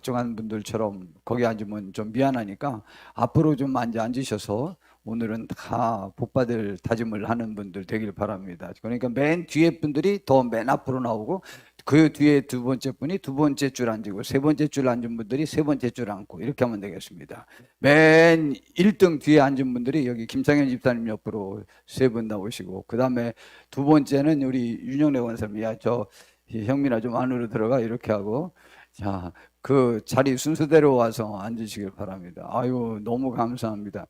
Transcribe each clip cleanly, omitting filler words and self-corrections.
걱정하는 분들처럼 거기 앉으면 좀 미안하니까 앞으로 좀 앉으셔서 오늘은 다 복받을 다짐을 하는 분들 되길 바랍니다. 그러니까 맨 뒤에 분들이 더 맨 앞으로 나오고 그 뒤에 두 번째 분이 두 번째 줄 앉고 세 번째 줄 앉은 분들이 세 번째 줄 앉고 이렇게 하면 되겠습니다. 맨 1등 뒤에 앉은 분들이 여기 김창현 집사님 옆으로 세 분 나오시고 그 다음에 두 번째는 우리 윤영래 원사님, 야, 저 형민아 좀 안으로 들어가 이렇게 하고, 자, 그 자리 순서대로 와서 앉으시길 바랍니다. 아유, 너무 감사합니다.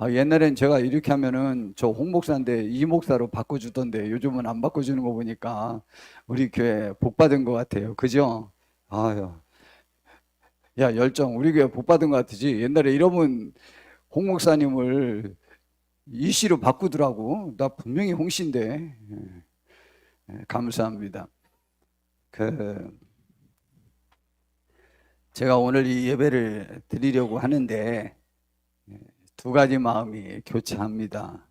옛날엔 제가 이렇게 하면은 저 홍 목사인데 이 목사로 바꿔주던데 요즘은 안 바꿔주는 거 보니까 우리 교회 복 받은 것 같아요. 그죠? 아유, 야, 열정, 우리 교회 복 받은 것 같으지. 옛날에 이러면 홍 목사님을 이 씨로 바꾸더라고. 나 분명히 홍 씨인데. 감사합니다. 제가 오늘 이 예배를 드리려고 하는데 두 가지 마음이 교차합니다.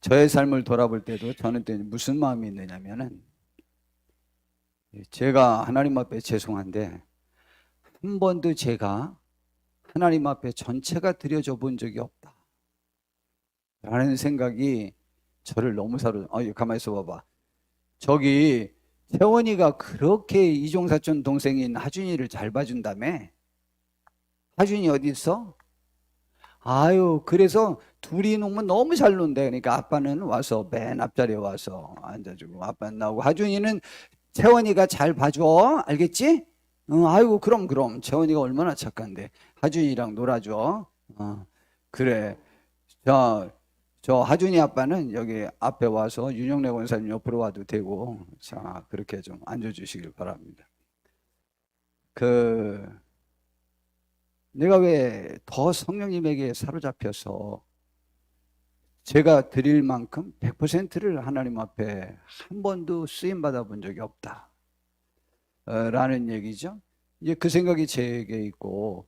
저의 삶을 돌아볼 때도 저는 때 무슨 마음이 있느냐면은 제가 하나님 앞에 죄송한데 한 번도 제가 하나님 앞에 전체가 드려져 본 적이 없다 라는 생각이 저를 너무 가만히 있어 봐봐. 저기 태원이가 그렇게 이종사촌 동생인 하준이를 잘 봐준다며? 하준이 어디 있어? 아유, 그래서 둘이 놀면 너무 잘 논대. 그러니까 아빠는 와서 맨 앞자리에 와서 앉아주고 아빠는 나오고 하준이는 채원이가 잘 봐줘. 알겠지? 아이고, 그럼 채원이가 얼마나 착한데 하준이랑 놀아줘. 그래. 저 하준이 아빠는 여기 앞에 와서 윤영래 원사님 옆으로 와도 되고, 자, 그렇게 좀 앉아주시길 바랍니다. 내가 왜 더 성령님에게 사로잡혀서 제가 드릴 만큼 100%를 하나님 앞에 한 번도 쓰임 받아 본 적이 없다 라는 얘기죠. 이제 그 생각이 제게 있고,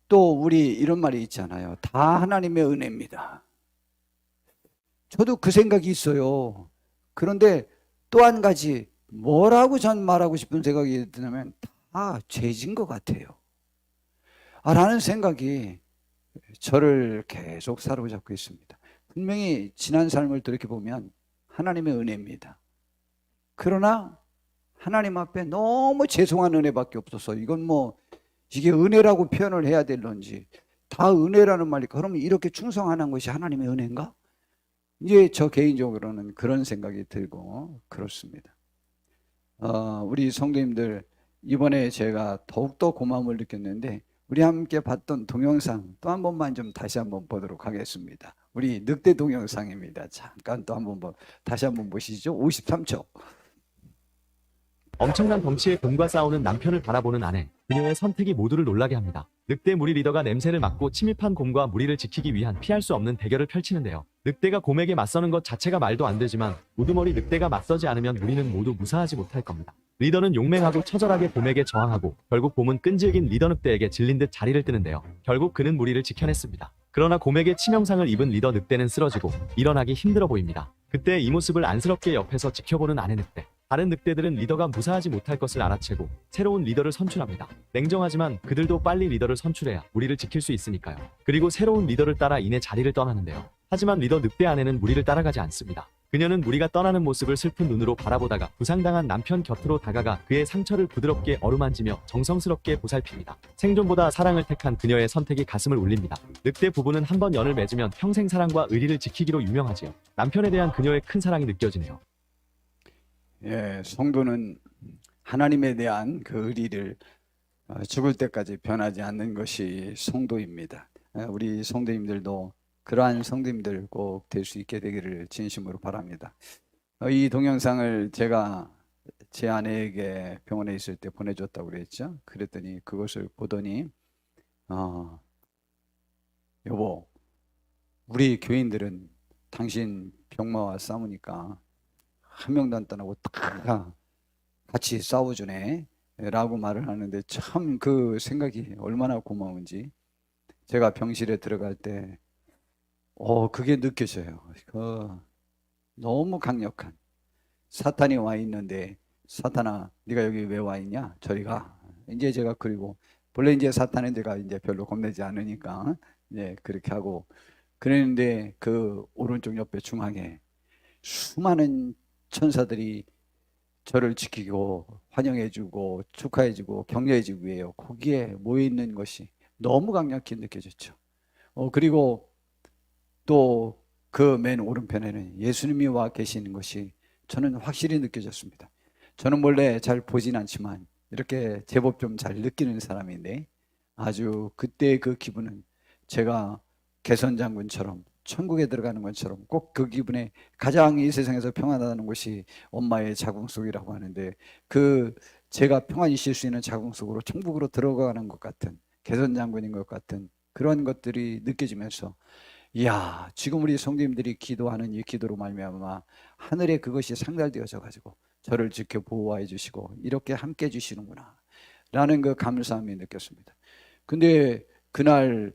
또 우리 이런 말이 있잖아요. 다 하나님의 은혜입니다. 저도 그 생각이 있어요. 그런데 또 한 가지 뭐라고 전 말하고 싶은 생각이 드냐면 다 죄진 것 같아요 라는 생각이 저를 계속 사로잡고 있습니다. 분명히 지난 삶을 돌이켜보면 하나님의 은혜입니다. 그러나 하나님 앞에 너무 죄송한 은혜밖에 없어서 이건 뭐 이게 은혜라고 표현을 해야 될런지 다 은혜라는 말이니까 그러면 이렇게 충성하는 것이 하나님의 은혜인가? 이제 저 개인적으로는 그런 생각이 들고 그렇습니다. 우리 성도님들 이번에 제가 더욱더 고마움을 느꼈는데 우리 함께 봤던 동영상 또 한 번만 좀 다시 한번 보도록 하겠습니다. 우리 늑대 동영상입니다. 잠깐 또 한번 다시 한번 보시죠. 53초. 엄청난 덩치의 곰과 싸우는 남편을 바라보는 아내. 그녀의 선택이 모두를 놀라게 합니다. 늑대 무리 리더가 냄새를 맡고 침입한 곰과 무리를 지키기 위한 피할 수 없는 대결을 펼치는데요. 늑대가 곰에게 맞서는 것 자체가 말도 안 되지만 우두머리 늑대가 맞서지 않으면 무리는 모두 무사하지 못할 겁니다. 리더는 용맹하고 처절하게 곰에게 저항하고 결국 곰은 끈질긴 리더 늑대에게 질린 듯 자리를 뜨는데요. 결국 그는 무리를 지켜냈습니다. 그러나 곰에게 치명상을 입은 리더 늑대는 쓰러지고 일어나기 힘들어 보입니다. 그때 이 모습을 안쓰럽게 옆에서 지켜보는 아내 늑대. 다른 늑대들은 리더가 무사하지 못할 것을 알아채고 새로운 리더를 선출합니다. 냉정하지만 그들도 빨리 리더를 선출해야 무리를 지킬 수 있으니까요. 그리고 새로운 리더를 따라 이내 자리를 떠나는데요. 하지만 리더 늑대 아내는 무리를 따라가지 않습니다. 그녀는 무리가 떠나는 모습을 슬픈 눈으로 바라보다가 부상당한 남편 곁으로 다가가 그의 상처를 부드럽게 어루만지며 정성스럽게 보살핍니다. 생존보다 사랑을 택한 그녀의 선택이 가슴을 울립니다. 늑대 부부는 한 번 연을 맺으면 평생 사랑과 의리를 지키기로 유명하지요. 남편에 대한 그녀의 큰 사랑이 느껴지네요. 예, 성도는 하나님에 대한 그 의리를 죽을 때까지 변하지 않는 것이 성도입니다. 우리 성도님들도 그러한 성도님들 꼭 될 수 있게 되기를 진심으로 바랍니다. 이 동영상을 제가 제 아내에게 병원에 있을 때 보내줬다고 그랬죠. 그랬더니 그것을 보더니 여보, 우리 교인들은 당신 병마와 싸우니까 한 명도 안 떠나고 다 같이 싸워주네 라고 말을 하는데 참 그 생각이 얼마나 고마운지 제가 병실에 들어갈 때 그게 느껴져요. 너무 강력한 사탄이 와 있는데 사탄아, 네가 여기 왜 와 있냐? 저리 가. 이제 제가 그리고 본래 이제 사탄은 제가 이제 별로 겁내지 않으니까 이제 그렇게 하고 그랬는데 그 오른쪽 옆에 중앙에 수많은 천사들이 저를 지키고 환영해주고 축하해주고 격려해주기 위해요. 거기에 모여 있는 것이 너무 강력히 느껴졌죠. 그리고 또 그 맨 오른편에는 예수님이 와 계시는 것이 저는 확실히 느껴졌습니다. 저는 원래 잘 보진 않지만 이렇게 제법 좀 잘 느끼는 사람인데 아주 그때 그 기분은 제가 개선 장군처럼 천국에 들어가는 것처럼 꼭 그 기분에 가장 이 세상에서 평안하다는 것이 엄마의 자궁속이라고 하는데 그 제가 평안히 쉴 수 있는 자궁속으로 천국으로 들어가는 것 같은 개선 장군인 것 같은 그런 것들이 느껴지면서 이야, 지금 우리 성도님들이 기도하는 이 기도로 말미암아 하늘에 그것이 상달되어져 가지고 저를 지켜 보호해 주시고 이렇게 함께 해 주시는구나 라는 그 감사함이 느꼈습니다. 근데 그날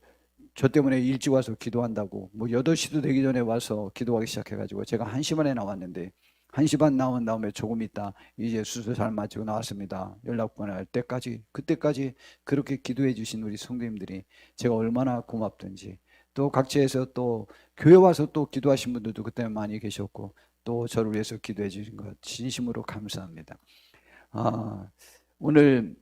저 때문에 일찍 와서 기도한다고 뭐 8시도 되기 전에 와서 기도하기 시작해 가지고 제가 1시 반에 나왔는데 1시 반 나온 다음에 조금 있다 이제 수술 잘 마치고 나왔습니다. 연락번호 할 때까지 그때까지 그렇게 기도해 주신 우리 성도님들이 제가 얼마나 고맙든지 또 각지에서 또 교회 와서 또 기도하신 분들도 그때 많이 계셨고 또 저를 위해서 기도해 주신 것 진심으로 감사합니다. 오늘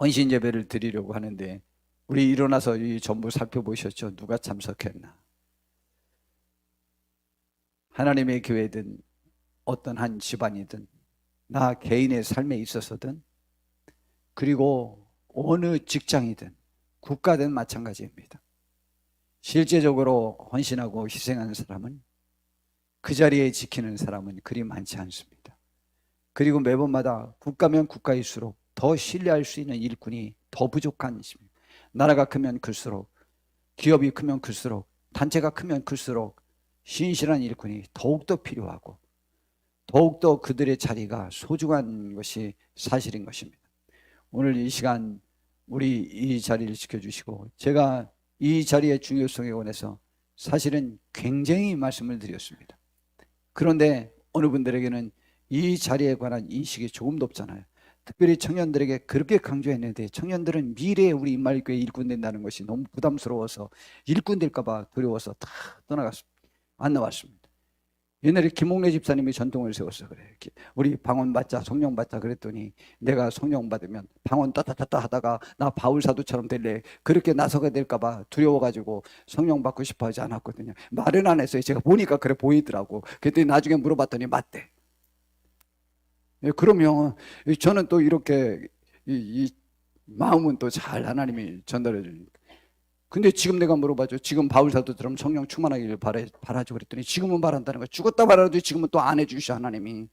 헌신 예배를 드리려고 하는데 우리 일어나서 이 전부 살펴보셨죠? 누가 참석했나? 하나님의 교회든 어떤 한 집안이든 나 개인의 삶에 있어서든 그리고 어느 직장이든 국가든 마찬가지입니다. 실제적으로 헌신하고 희생하는 사람은 그 자리에 지키는 사람은 그리 많지 않습니다. 그리고 매번마다 국가면 국가일수록 더 신뢰할 수 있는 일꾼이 더 부족한 것입니다. 나라가 크면 클수록 기업이 크면 클수록 단체가 크면 클수록 신실한 일꾼이 더욱더 필요하고 더욱더 그들의 자리가 소중한 것이 사실인 것입니다. 오늘 이 시간 우리 이 자리를 지켜주시고 제가 이 자리의 중요성에 관해서 사실은 굉장히 말씀을 드렸습니다. 그런데 어느 분들에게는 이 자리에 관한 인식이 조금도 없잖아요. 특별히 청년들에게 그렇게 강조했는데 청년들은 미래에 우리 임마을교회 일꾼 된다는 것이 너무 부담스러워서 일꾼 될까봐 두려워서 다 떠나갔습니다. 안 나왔습니다. 옛날에 김홍래 집사님이 전통을 세웠어. 그래. 우리 방언 받자, 성령 받자 그랬더니 내가 성령 받으면 방언 따따따따 하다가 나 바울 사도처럼 될래. 그렇게 나서게 될까봐 두려워가지고 성령 받고 싶어 하지 않았거든요. 말은 안 했어요. 제가 보니까 그래 보이더라고. 그랬더니 나중에 물어봤더니 맞대. 그러면 저는 또 이렇게 이 마음은 또 잘 하나님이 전달해 주니까. 근데 지금 내가 물어봐줘. 지금 바울 사도처럼 성령 충만하기를 바라죠. 그랬더니 지금은 바란다는 거야. 죽었다 말아도 지금은 또 안 해주셔 하나님이.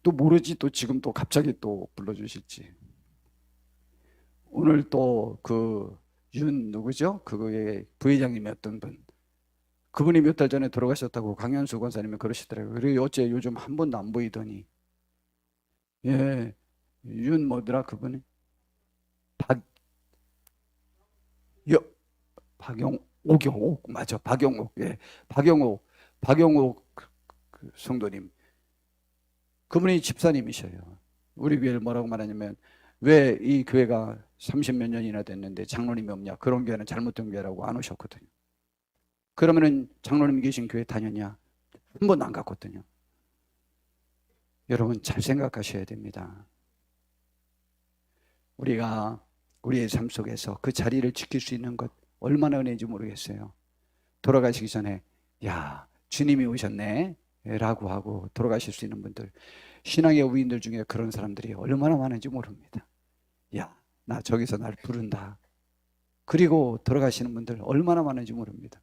또 모르지 또 지금 또 갑자기 또 불러주실지. 오늘 또 그 윤 누구죠? 그거의 부회장님이었던 분. 그분이 몇 달 전에 돌아가셨다고 강현수 권사님이 그러시더라고요. 그리고 어째 요즘 한 번도 안 보이더니. 예, 윤 뭐더라 그분이? 박용옥 맞아. 박용옥. 예. 박용옥 그 성도님. 그분이 집사님이셔요. 우리 교회를 뭐라고 말하냐면 왜 이 교회가 30몇 년이나 됐는데 장로님이 없냐? 그런 교회는 잘못된 교회라고 안 오셨거든요. 그러면은 장로님 계신 교회 다녔냐? 한 번도 안 갔거든요. 여러분 잘 생각하셔야 됩니다. 우리가 우리의 삶 속에서 그 자리를 지킬 수 있는 것 얼마나 은혜인지 모르겠어요. 돌아가시기 전에 야 주님이 오셨네 라고 하고 돌아가실 수 있는 분들, 신앙의 우인들 중에 그런 사람들이 얼마나 많은지 모릅니다. 야 나 저기서 날 부른다. 그리고 돌아가시는 분들 얼마나 많은지 모릅니다.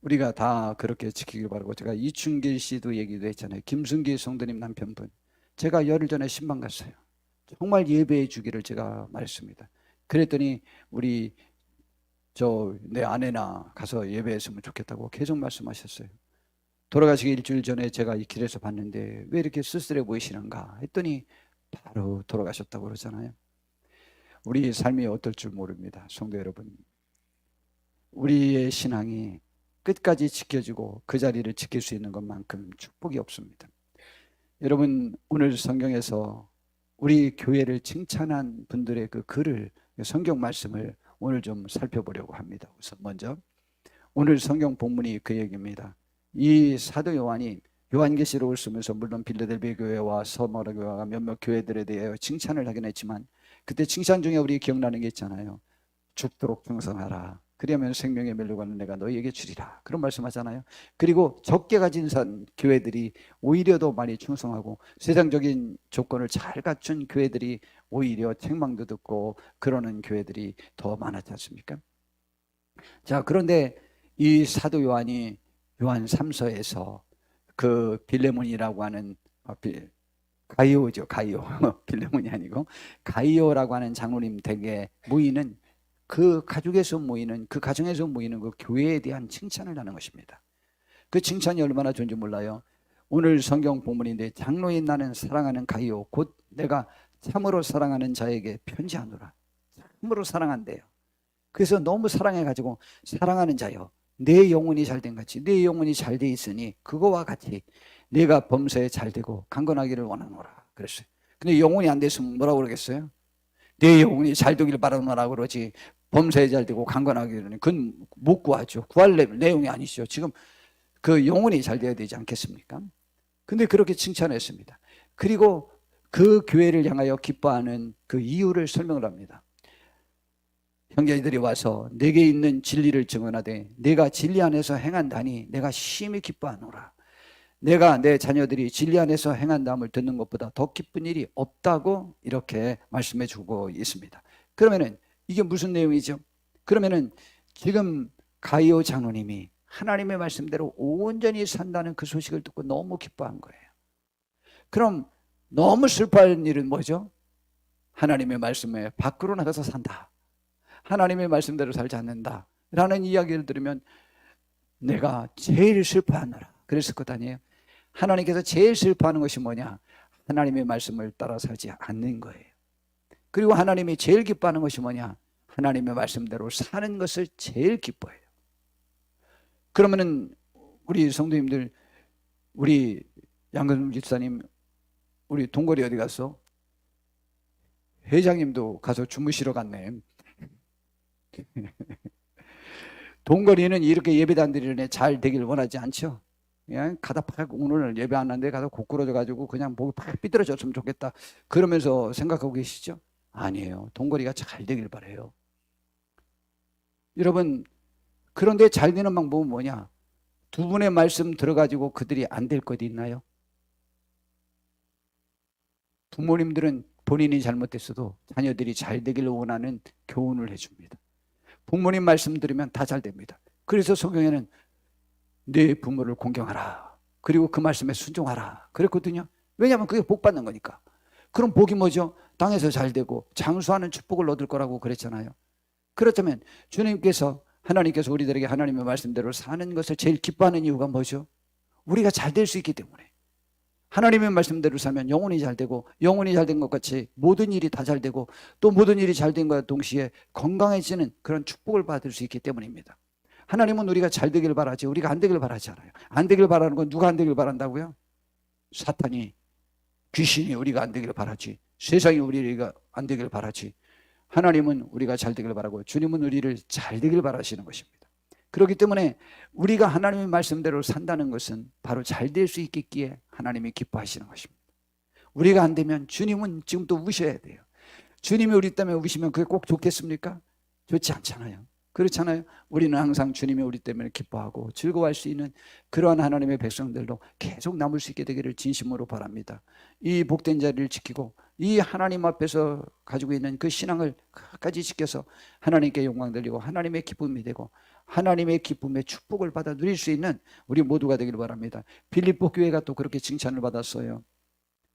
우리가 다 그렇게 지키길 바라고. 제가 이춘길 씨도 얘기도 했잖아요. 김순기 성도님 남편분, 제가 열흘 전에 신방 갔어요. 정말 예배해 주기를 제가 말했습니다. 그랬더니 우리 내 아내나 가서 예배했으면 좋겠다고 계속 말씀하셨어요. 돌아가시기 일주일 전에 제가 이 길에서 봤는데 왜 이렇게 쓸쓸해 보이시는가 했더니 바로 돌아가셨다고 그러잖아요. 우리 삶이 어떨 줄 모릅니다. 성도 여러분, 우리의 신앙이 끝까지 지켜주고 그 자리를 지킬 수 있는 것만큼 축복이 없습니다. 여러분, 오늘 성경에서 우리 교회를 칭찬한 분들의 그 글을, 성경 말씀을 오늘 좀 살펴보려고 합니다. 우선 먼저 오늘 성경 본문이 그 얘기입니다. 이 사도 요한이 요한계시록을 쓰면서 물론 빌라델비아 교회와 서머라 교회와 몇몇 교회들에 대해 칭찬을 하긴 했지만, 그때 칭찬 중에 우리 기억나는 게 있잖아요. 죽도록 충성하라. 그러면 생명의 멸류관을 내가 너희에게 주리라. 그런 말씀하잖아요. 그리고 적게 가진 교회들이 오히려 더 많이 충성하고 세상적인 조건을 잘 갖춘 교회들이 오히려 책망도 듣고 그러는 교회들이 더 많았지 않습니까? 자, 그런데 이 사도 요한이 요한 3서에서 그 빌레몬이라고 하는 가이오죠, 가이오. 빌레몬이 아니고 가이오라고 하는 장로님 댁에 모이는 그 가족에서 모이는 그 가정에서 모이는 그 교회에 대한 칭찬을 하는 것입니다. 그 칭찬이 얼마나 좋은지 몰라요. 오늘 성경 본문인데 장로인 나는 사랑하는 가이오 곧 내가 참으로 사랑하는 자에게 편지하노라. 참으로 사랑한대요. 그래서 너무 사랑해가지고 사랑하는 자여 내 영혼이 잘된 같이 내 영혼이 잘 돼 있으니 그거와 같이 내가 범사에 잘되고 강건하기를 원하노라 그랬어요. 근데 영혼이 안 됐으면 뭐라고 그러겠어요? 내 영혼이 잘 되기를 바라노라 그러지 범사에 잘되고 강건하기를 그건 못 구하죠. 구할 내용이 아니죠. 지금 그 영혼이 잘 돼야 되지 않겠습니까? 근데 그렇게 칭찬했습니다. 그리고 그 교회를 향하여 기뻐하는 그 이유를 설명을 합니다. 형제들이 와서 내게 있는 진리를 증언하되 내가 진리 안에서 행한다니 내가 심히 기뻐하노라. 내가 내 자녀들이 진리 안에서 행한다함을 듣는 것보다 더 기쁜 일이 없다고 이렇게 말씀해 주고 있습니다. 그러면은 이게 무슨 내용이죠? 그러면은 지금 가이오 장로님이 하나님의 말씀대로 온전히 산다는 그 소식을 듣고 너무 기뻐한 거예요. 그럼 너무 슬퍼할 일은 뭐죠? 하나님의 말씀에 밖으로 나가서 산다. 하나님의 말씀대로 살지 않는다. 라는 이야기를 들으면 내가 제일 슬퍼하노라. 그랬을 것 아니에요? 하나님께서 제일 슬퍼하는 것이 뭐냐? 하나님의 말씀을 따라 살지 않는 거예요. 그리고 하나님이 제일 기뻐하는 것이 뭐냐? 하나님의 말씀대로 사는 것을 제일 기뻐해요. 그러면은 우리 성도님들, 우리 양근숙 집사님, 우리 동거리 어디 갔어? 회장님도 가서 주무시러 갔네. 동거리는 이렇게 예배도 안 드리는 애 잘 되길 원하지 않죠? 그냥 가다 팍 오늘 예배 안 하는데 가다 고꾸러져 가지고 그냥 목이 팍 삐뚤어졌으면 좋겠다 그러면서 생각하고 계시죠? 아니에요. 동거리가 잘 되길 바라요. 여러분, 그런데 잘 되는 방법은 뭐냐? 두 분의 말씀 들어가지고 그들이 안 될 것이 있나요? 부모님들은 본인이 잘못됐어도 자녀들이 잘 되기를 원하는 교훈을 해줍니다. 부모님 말씀 들으면 다 잘 됩니다. 그래서 성경에는 내 부모를 공경하라. 그리고 그 말씀에 순종하라. 그랬거든요. 왜냐하면 그게 복 받는 거니까. 그럼 복이 뭐죠? 땅에서 잘 되고 장수하는 축복을 얻을 거라고 그랬잖아요. 그렇다면 주님께서 하나님께서 우리들에게 하나님의 말씀대로 사는 것을 제일 기뻐하는 이유가 뭐죠? 우리가 잘 될 수 있기 때문에. 하나님의 말씀대로 살면 영혼이 잘 되고 영혼이 잘 된 것 같이 모든 일이 다 잘 되고 또 모든 일이 잘 된 것과 동시에 건강해지는 그런 축복을 받을 수 있기 때문입니다. 하나님은 우리가 잘 되길 바라지 우리가 안 되길 바라지 않아요. 안 되길 바라는 건 누가 안 되길 바란다고요? 사탄이, 귀신이 우리가 안 되길 바라지, 세상이 우리가 안 되길 바라지, 하나님은 우리가 잘 되길 바라고 주님은 우리를 잘 되길 바라시는 것입니다. 그렇기 때문에 우리가 하나님의 말씀대로 산다는 것은 바로 잘 될 수 있겠기에 하나님이 기뻐하시는 것입니다. 우리가 안 되면 주님은 지금 또 우셔야 돼요. 주님이 우리 때문에 우시면 그게 꼭 좋겠습니까? 좋지 않잖아요. 그렇잖아요. 우리는 항상 주님이 우리 때문에 기뻐하고 즐거워할 수 있는 그러한 하나님의 백성들로 계속 남을 수 있게 되기를 진심으로 바랍니다. 이 복된 자리를 지키고 이 하나님 앞에서 가지고 있는 그 신앙을 끝까지 지켜서 하나님께 영광 돌리고 하나님의 기쁨이 되고 하나님의 기쁨의 축복을 받아 누릴 수 있는 우리 모두가 되기를 바랍니다. 빌립보 교회가 또 그렇게 칭찬을 받았어요.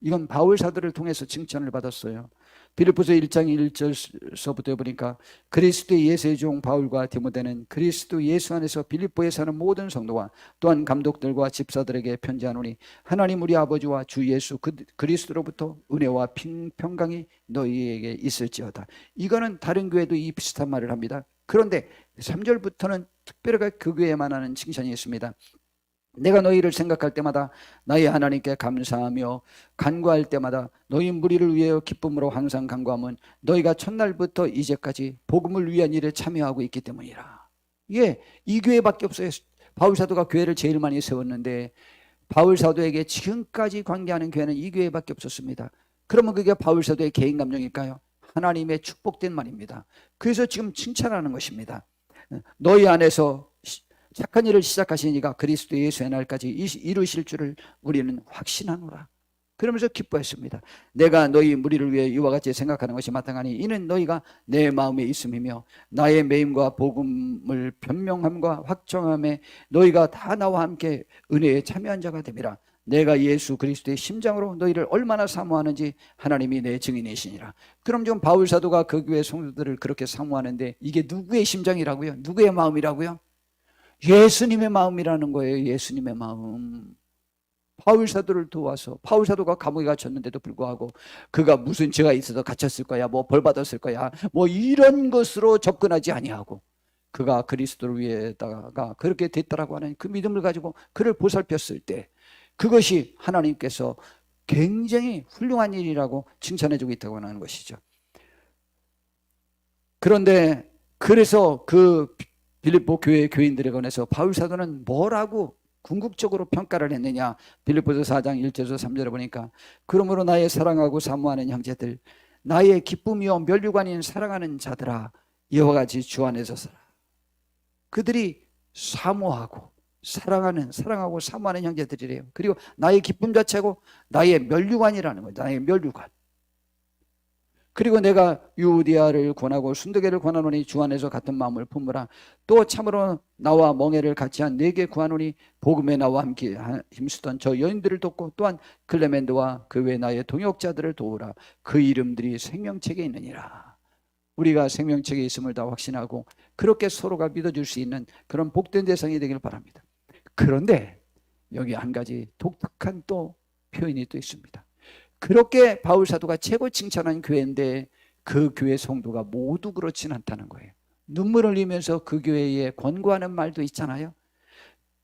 이건 바울 사도를 통해서 칭찬을 받았어요. 빌립보서 1장 1절서부터 보니까 그리스도 예수의 종 바울과 디모데는 그리스도 예수 안에서 빌립보에 사는 모든 성도와 또한 감독들과 집사들에게 편지하노니 하나님 우리 아버지와 주 예수 그리스도로부터 은혜와 평강이 너희에게 있을지어다. 이거는 다른 교회도 이 비슷한 말을 합니다. 그런데 3절부터는 특별하게 그 교회에만 하는 칭찬이 있습니다. 내가 너희를 생각할 때마다 나의 하나님께 감사하며 간구할 때마다 너희 무리를 위하여 기쁨으로 항상 간구함은 너희가 첫날부터 이제까지 복음을 위한 일에 참여하고 있기 때문이라. 예, 이 교회밖에 없어요. 바울 사도가 교회를 제일 많이 세웠는데 바울 사도에게 지금까지 관계하는 교회는 이 교회밖에 없었습니다. 그러면 그게 바울 사도의 개인 감정일까요? 하나님의 축복된 말입니다. 그래서 지금 칭찬하는 것입니다. 너희 안에서 착한 일을 시작하신 이가 그리스도 예수의 날까지 이루실 줄을 우리는 확신하노라. 그러면서 기뻐했습니다. 내가 너희 무리를 위해 이와 같이 생각하는 것이 마땅하니 이는 너희가 내 마음에 있음이며 나의 매임과 복음을 변명함과 확정함에 너희가 다 나와 함께 은혜에 참여한 자가 됨이라. 내가 예수 그리스도의 심장으로 너희를 얼마나 사모하는지 하나님이 내 증인이시니라. 그럼 지금 바울 사도가 그 교회 성도들을 그렇게 사모하는데 이게 누구의 심장이라고요? 누구의 마음이라고요? 예수님의 마음이라는 거예요. 예수님의 마음. 바울 사도를 도와서 바울 사도가 감옥에 갇혔는데도 불구하고 그가 무슨 죄가 있어서 갇혔을 거야, 뭐 벌 받았을 거야, 뭐 이런 것으로 접근하지 아니하고 그가 그리스도를 위해다가 그렇게 됐다라고 하는 그 믿음을 가지고 그를 보살폈을 때 그것이 하나님께서 굉장히 훌륭한 일이라고 칭찬해주고 있다고 하는 것이죠. 그런데 그래서 그 빌립보 교회 교인들에 관해서 바울 사도는 뭐라고 궁극적으로 평가를 했느냐. 빌립보서 4장 1절에서 3절에 보니까 그러므로 나의 사랑하고 사모하는 형제들, 나의 기쁨이요 면류관인 사랑하는 자들아, 이와 같이 주 안에서 살아. 그들이 사모하고 사랑하고 사모하는 형제들이래요. 그리고 나의 기쁨 자체고 나의 면류관이라는 거예요. 나의 면류관. 그리고 내가 유디아를 권하고 순두개를 권하노니 주 안에서 같은 마음을 품으라. 또 참으로 나와 멍에를 같이 한 네게 구하노니 복음에 나와 함께 힘쓰던 저 여인들을 돕고 또한 클레멘드와 그 외 나의 동역자들을 도우라. 그 이름들이 생명책에 있느니라. 우리가 생명책에 있음을 다 확신하고 그렇게 서로가 믿어줄 수 있는 그런 복된 대상이 되길 바랍니다. 그런데 여기 한 가지 독특한 또 표현이 또 있습니다. 그렇게 바울 사도가 최고 칭찬한 교회인데 그 교회 성도가 모두 그렇진 않다는 거예요. 눈물을 흘리면서 그 교회에 권고하는 말도 있잖아요.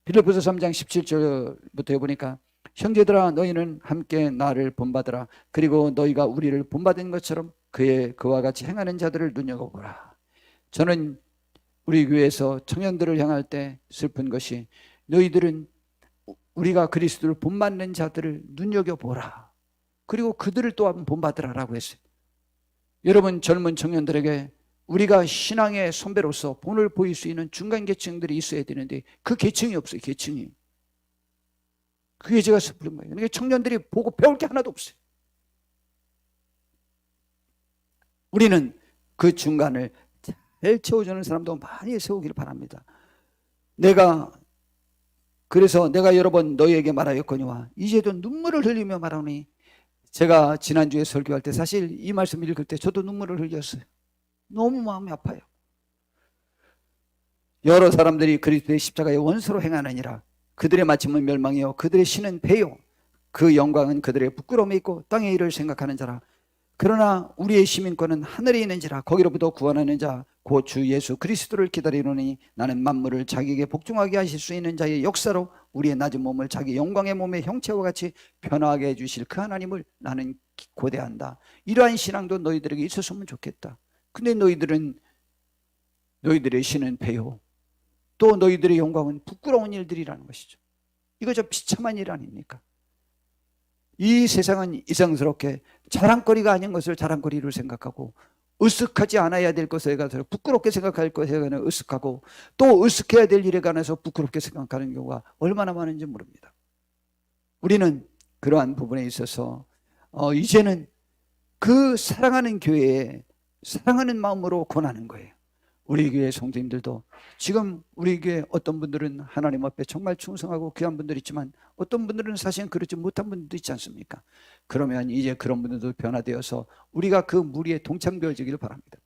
빌립보서 3장 17절부터 보니까 형제들아 너희는 함께 나를 본받으라. 그리고 너희가 우리를 본받은 것처럼 그와 같이 행하는 자들을 눈여겨보라. 저는 우리 교회에서 청년들을 향할 때 슬픈 것이 너희들은 우리가 그리스도를 본받는 자들을 눈여겨보라. 그리고 그들을 또한 본받으라라고 했어요. 여러분 젊은 청년들에게 우리가 신앙의 선배로서 본을 보일 수 있는 중간 계층들이 있어야 되는데 그 계층이 없어요. 계층이. 그게 제가 슬픈 거예요. 그러니까 청년들이 보고 배울 게 하나도 없어요. 우리는 그 중간을 잘 채워주는 사람도 많이 세우기를 바랍니다. 그래서 내가 여러 번 너희에게 말하였거니와 이제도 눈물을 흘리며 말하노니. 제가 지난주에 설교할 때 사실 이 말씀 읽을 때 저도 눈물을 흘렸어요. 너무 마음이 아파요. 여러 사람들이 그리스도의 십자가의 원수로 행하느니라. 그들의 마침은 멸망이요 그들의 신은 배요 그 영광은 그들의 부끄러움에 있고 땅의 일을 생각하는 자라. 그러나 우리의 시민권은 하늘에 있는지라. 거기로부터 구원하는 자 곧 주 예수 그리스도를 기다리노니 나는 만물을 자기에게 복종하게 하실 수 있는 자의 역사로 우리의 낮은 몸을 자기 영광의 몸의 형체와 같이 변화하게 해주실 그 하나님을 나는 고대한다. 이러한 신앙도 너희들에게 있었으면 좋겠다. 근데 너희들의 신은 배요 또 너희들의 영광은 부끄러운 일들이라는 것이죠. 이거 저 비참한 일 아닙니까? 이 세상은 이상스럽게 자랑거리가 아닌 것을 자랑거리로 생각하고 으쓱하지 않아야 될 것에 관해서 부끄럽게 생각할 것에 관해서 으쓱하고 또 으쓱해야 될 일에 관해서 부끄럽게 생각하는 경우가 얼마나 많은지 모릅니다. 우리는 그러한 부분에 있어서 이제는 그 사랑하는 교회에 사랑하는 마음으로 권하는 거예요. 우리 교회 성도님들도 지금 우리 교회 어떤 분들은 하나님 앞에 정말 충성하고 귀한 분들이 있지만 어떤 분들은 사실은 그렇지 못한 분들도 있지 않습니까? 그러면 이제 그런 분들도 변화되어서 우리가 그 무리에 동참되어지기를 바랍니다.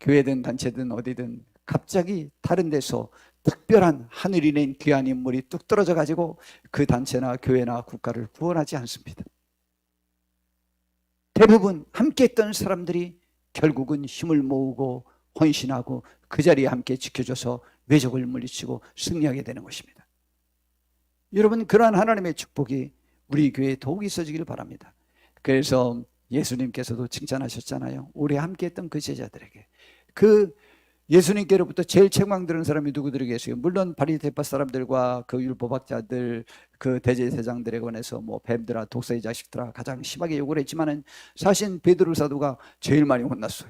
교회든 단체든 어디든 갑자기 다른 데서 특별한 하늘이 낸 귀한 인물이 뚝 떨어져 가지고 그 단체나 교회나 국가를 구원하지 않습니다. 대부분 함께 했던 사람들이 결국은 힘을 모으고 헌신하고 그 자리에 함께 지켜줘서 외적을 물리치고 승리하게 되는 것입니다. 여러분, 그러한 하나님의 축복이 우리 교회에 더욱 있어지기를 바랍니다. 그래서 예수님께서도 칭찬하셨잖아요. 오래 함께했던 그 제자들에게. 그 예수님께로부터 제일 책망들은 사람이 누구들이 계세요? 물론 바리새파 사람들과 그 율법학자들, 그 대제사장들에 관해서 뭐 뱀들아, 독사의 자식들아 가장 심하게 욕을 했지만은 사실 베드로 사도가 제일 많이 혼났어요.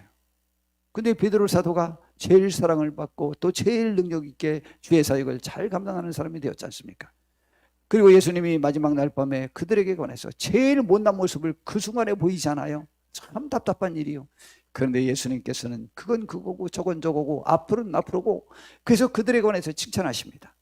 근데 베드로 사도가 제일 사랑을 받고 또 제일 능력 있게 주의 사역을 잘 감당하는 사람이 되었지 않습니까? 그리고 예수님이 마지막 날 밤에 그들에게 관해서 제일 못난 모습을 그 순간에 보이잖아요. 참 답답한 일이요. 그런데 예수님께서는 그건 그거고 저건 저거고 앞으로는 앞으로고, 그래서 그들에 관해서 칭찬하십니다.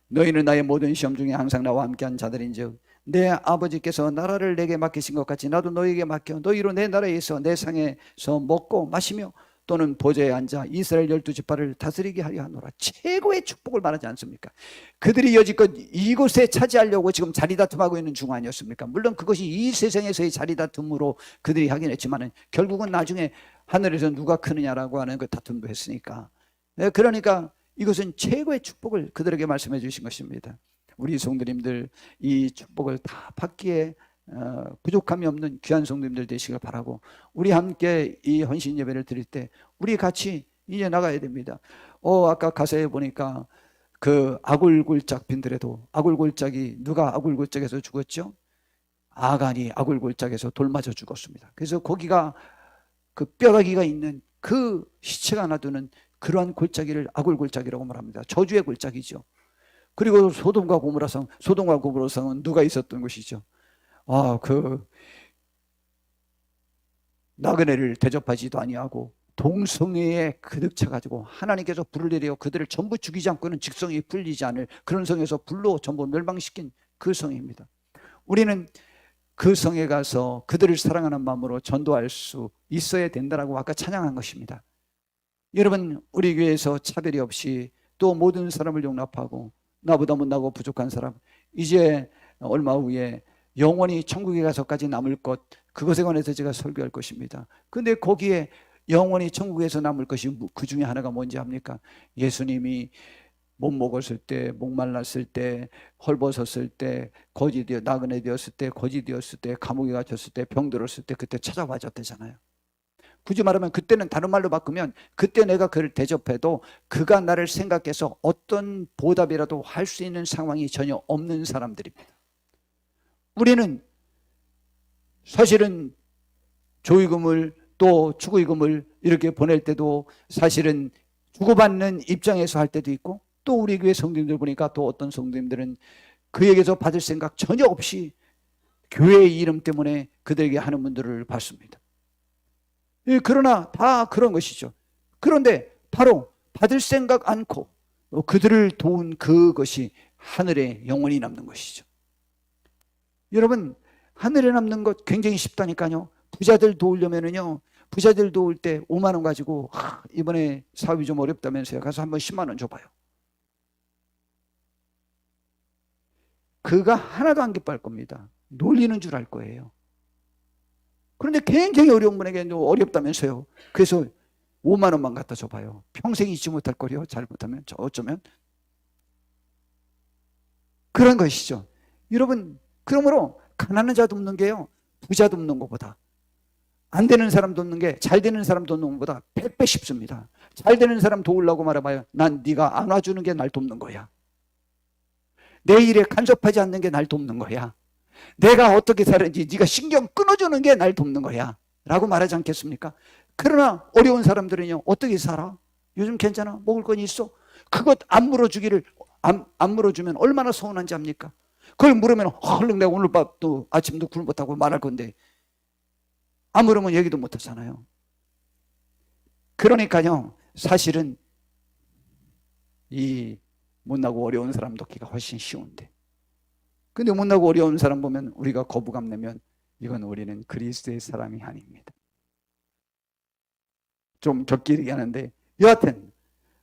너희는 나의 모든 시험 중에 항상 나와 함께한 자들인즉 내 아버지께서 나라를 내게 맡기신 것 같이 나도 너희에게 맡겨 너희로 내 나라에서 내 상에서 먹고 마시며 또는 보좌에 앉아 이스라엘 12지파를 다스리게 하려 하노라. 최고의 축복을 말하지 않습니까? 그들이 여지껏 이곳에 차지하려고 지금 자리다툼하고 있는 중 아니었습니까? 물론 그것이 이 세상에서의 자리다툼으로 그들이 하긴 했지만 결국은 나중에 하늘에서 누가 크느냐라고 하는 그 다툼도 했으니까. 그러니까 이것은 최고의 축복을 그들에게 말씀해 주신 것입니다. 우리 성도님들 이 축복을 다 받기에 부족함이 없는 귀한 성도님들 되시길 바라고, 우리 함께 이 헌신 예배를 드릴 때 우리 같이 이제 나가야 됩니다. 아까 가사에 보니까 그 아굴골짝 빈들에도, 아굴골짝이 누가 아굴골짝에서 죽었죠? 아간이 아굴골짝에서 돌 맞아 죽었습니다. 그래서 거기가 그 뼈다귀가 있는 그 시체가 놔두는 그러한 골짜기를 아굴골짜기라고 말합니다. 저주의 골짜기죠. 그리고 소돔과 고모라성은 누가 있었던 곳이죠? 그 나그네를 대접하지도 아니하고 동성애에 그득 차가지고 하나님께서 불을 내려 그들을 전부 죽이지 않고는 직성이 풀리지 않을 그런 성에서 불로 전부 멸망시킨 그 성입니다. 우리는 그 성에 가서 그들을 사랑하는 마음으로 전도할 수 있어야 된다라고 아까 찬양한 것입니다. 여러분, 우리 교회에서 차별이 없이 또 모든 사람을 용납하고 나보다 못나고 부족한 사람, 이제 얼마 후에 영원히 천국에 가서까지 남을 것, 그것에 관해서 제가 설교할 것입니다. 근데 거기에 영원히 천국에서 남을 것이 그 중에 하나가 뭔지 압니까? 예수님이 못 먹었을 때, 목말랐을 때, 헐벗었을 때, 나그네 되었을 때, 거지 되었을 때, 감옥에 갇혔을 때, 병들었을 때, 그때 찾아와 줬대잖아요. 굳이 말하면 그때는 다른 말로 바꾸면 그때 내가 그를 대접해도 그가 나를 생각해서 어떤 보답이라도 할 수 있는 상황이 전혀 없는 사람들입니다. 우리는 사실은 조의금을 또 축의금을 이렇게 보낼 때도 사실은 주고받는 입장에서 할 때도 있고, 또 우리 교회 성도님들 보니까 또 어떤 성도님들은 그에게서 받을 생각 전혀 없이 교회의 이름 때문에 그들에게 하는 분들을 봤습니다. 그러나 다 그런 것이죠. 그런데 바로 받을 생각 않고 그들을 도운 그것이 하늘에 영원히 남는 것이죠. 여러분, 하늘에 남는 것 굉장히 쉽다니까요. 부자들 도우려면은요, 부자들 도울 때 5만 원 가지고 이번에 사업이 좀 어렵다면서요, 가서 한번 10만 원 줘봐요. 그가 하나도 안 기뻐할 겁니다. 놀리는 줄 알 거예요. 그런데 굉장히 어려운 분에게 어렵다면서요, 그래서 5만 원만 갖다 줘봐요. 평생 잊지 못할 거요, 잘못하면. 어쩌면 그런 것이죠. 여러분, 그러므로 가난한 자 돕는 게요, 부자 돕는 것보다, 안 되는 사람 돕는 게 잘 되는 사람 돕는 것보다 100배 쉽습니다. 잘 되는 사람 도우려고 말해봐요. 난 네가 안 와주는 게 날 돕는 거야. 내 일에 간섭하지 않는 게 날 돕는 거야. 내가 어떻게 사는지 네가 신경 끊어주는 게 날 돕는 거야 라고 말하지 않겠습니까? 그러나 어려운 사람들은요, 어떻게 살아? 요즘 괜찮아? 먹을 건 있어? 그것 안 물어주기를, 안 물어주면 얼마나 서운한지 압니까? 그걸 물으면 얼른 내가 오늘 밥도 아침도 굶었다고 말할 건데, 안 물으면 얘기도 못 하잖아요. 그러니까요, 사실은 이 못나고 어려운 사람 돕기가 훨씬 쉬운데, 근데 못나고 어려운 사람 보면 우리가 거부감 내면 이건 우리는 그리스도의 사람이 아닙니다. 좀 격길이게 하는데 여하튼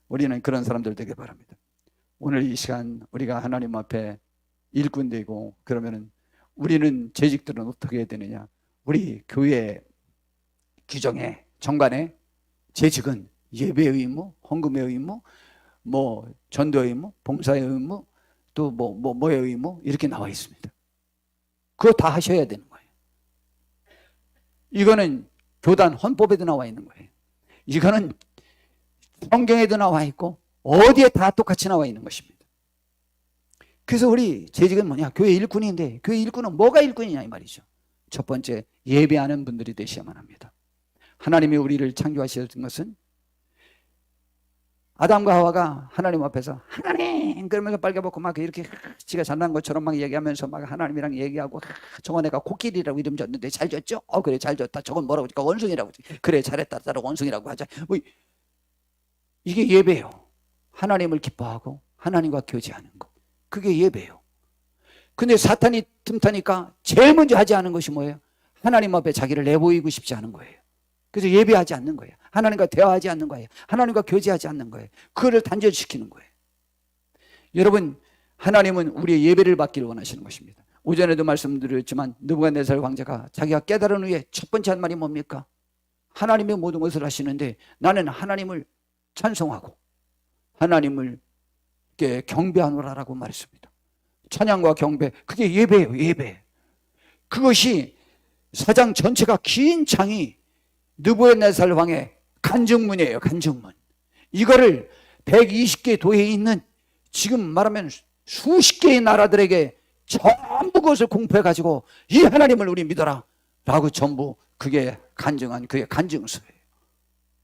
우리는 그런 사람들 되게 바랍니다. 오늘 이 시간 우리가 하나님 앞에 일꾼 되고, 그러면은 우리는 재직들은 어떻게 해야 되느냐? 우리 교회 규정에, 정관에 재직은 예배의 의무, 헌금의 의무, 뭐 전도의 의무, 봉사의 의무, 또 뭐의 의무 이렇게 나와 있습니다. 그거 다 하셔야 되는 거예요. 이거는 교단 헌법에도 나와 있는 거예요. 이거는 성경에도 나와 있고 어디에 다 똑같이 나와 있는 것입니다. 그래서 우리 재직은 뭐냐? 교회 일꾼인데 교회 일꾼은 뭐가 일꾼이냐 이 말이죠. 첫 번째, 예배하는 분들이 되셔야만 합니다. 하나님이 우리를 창조하신 것은 아담과 하와가 하나님 앞에서 하나님 그러면서 빨개벗고 막 이렇게 지가 잘난 것처럼 막 얘기하면서 막 하나님이랑 얘기하고 저건 내가 코끼리라고 이름 줬는데 잘 줬죠? 그래 잘 줬다. 저건 뭐라고 그러니까 원숭이라고 그래 잘했다. 따라 원숭이라고 하자. 뭐 이게 예배예요. 하나님을 기뻐하고 하나님과 교제하는 거. 그게 예배예요. 근데 사탄이 틈타니까 제일 먼저 하지 않은 것이 뭐예요? 하나님 앞에 자기를 내보이고 싶지 않은 거예요. 그래서 예배하지 않는 거예요. 하나님과 대화하지 않는 거예요. 하나님과 교제하지 않는 거예요. 그거를 단절시키는 거예요. 여러분, 하나님은 우리의 예배를 받기를 원하시는 것입니다. 오전에도 말씀드렸지만 느부갓네살 왕자가 자기가 깨달은 후에 첫 번째 한 말이 뭡니까? 하나님의 모든 것을 하시는데 나는 하나님을 찬송하고 하나님을 경배하노라라고 말했습니다. 찬양과 경배, 그게 예배예요. 예배. 그것이 사장 전체가 긴 장이 느부갓네살 왕의 간증문이에요. 간증문. 이거를 120개 도에 있는 지금 말하면 수십 개의 나라들에게 전부 그것을 공포해가지고 이 하나님을 우리 믿어라 라고 전부 그게 간증한 그게 간증서예요.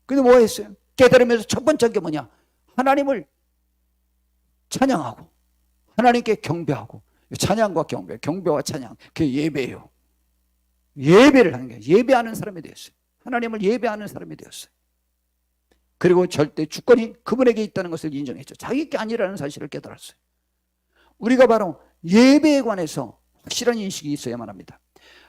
근데 뭐 했어요? 깨달으면서 첫 번째 게 뭐냐? 하나님을 찬양하고 하나님께 경배하고. 찬양과 경배, 경배와 찬양, 그게 예배예요. 예배를 하는 게 예배하는 사람이 되었어요. 하나님을 예배하는 사람이 되었어요. 그리고 절대 주권이 그분에게 있다는 것을 인정했죠. 자기 게 아니라는 사실을 깨달았어요. 우리가 바로 예배에 관해서 확실한 인식이 있어야만 합니다.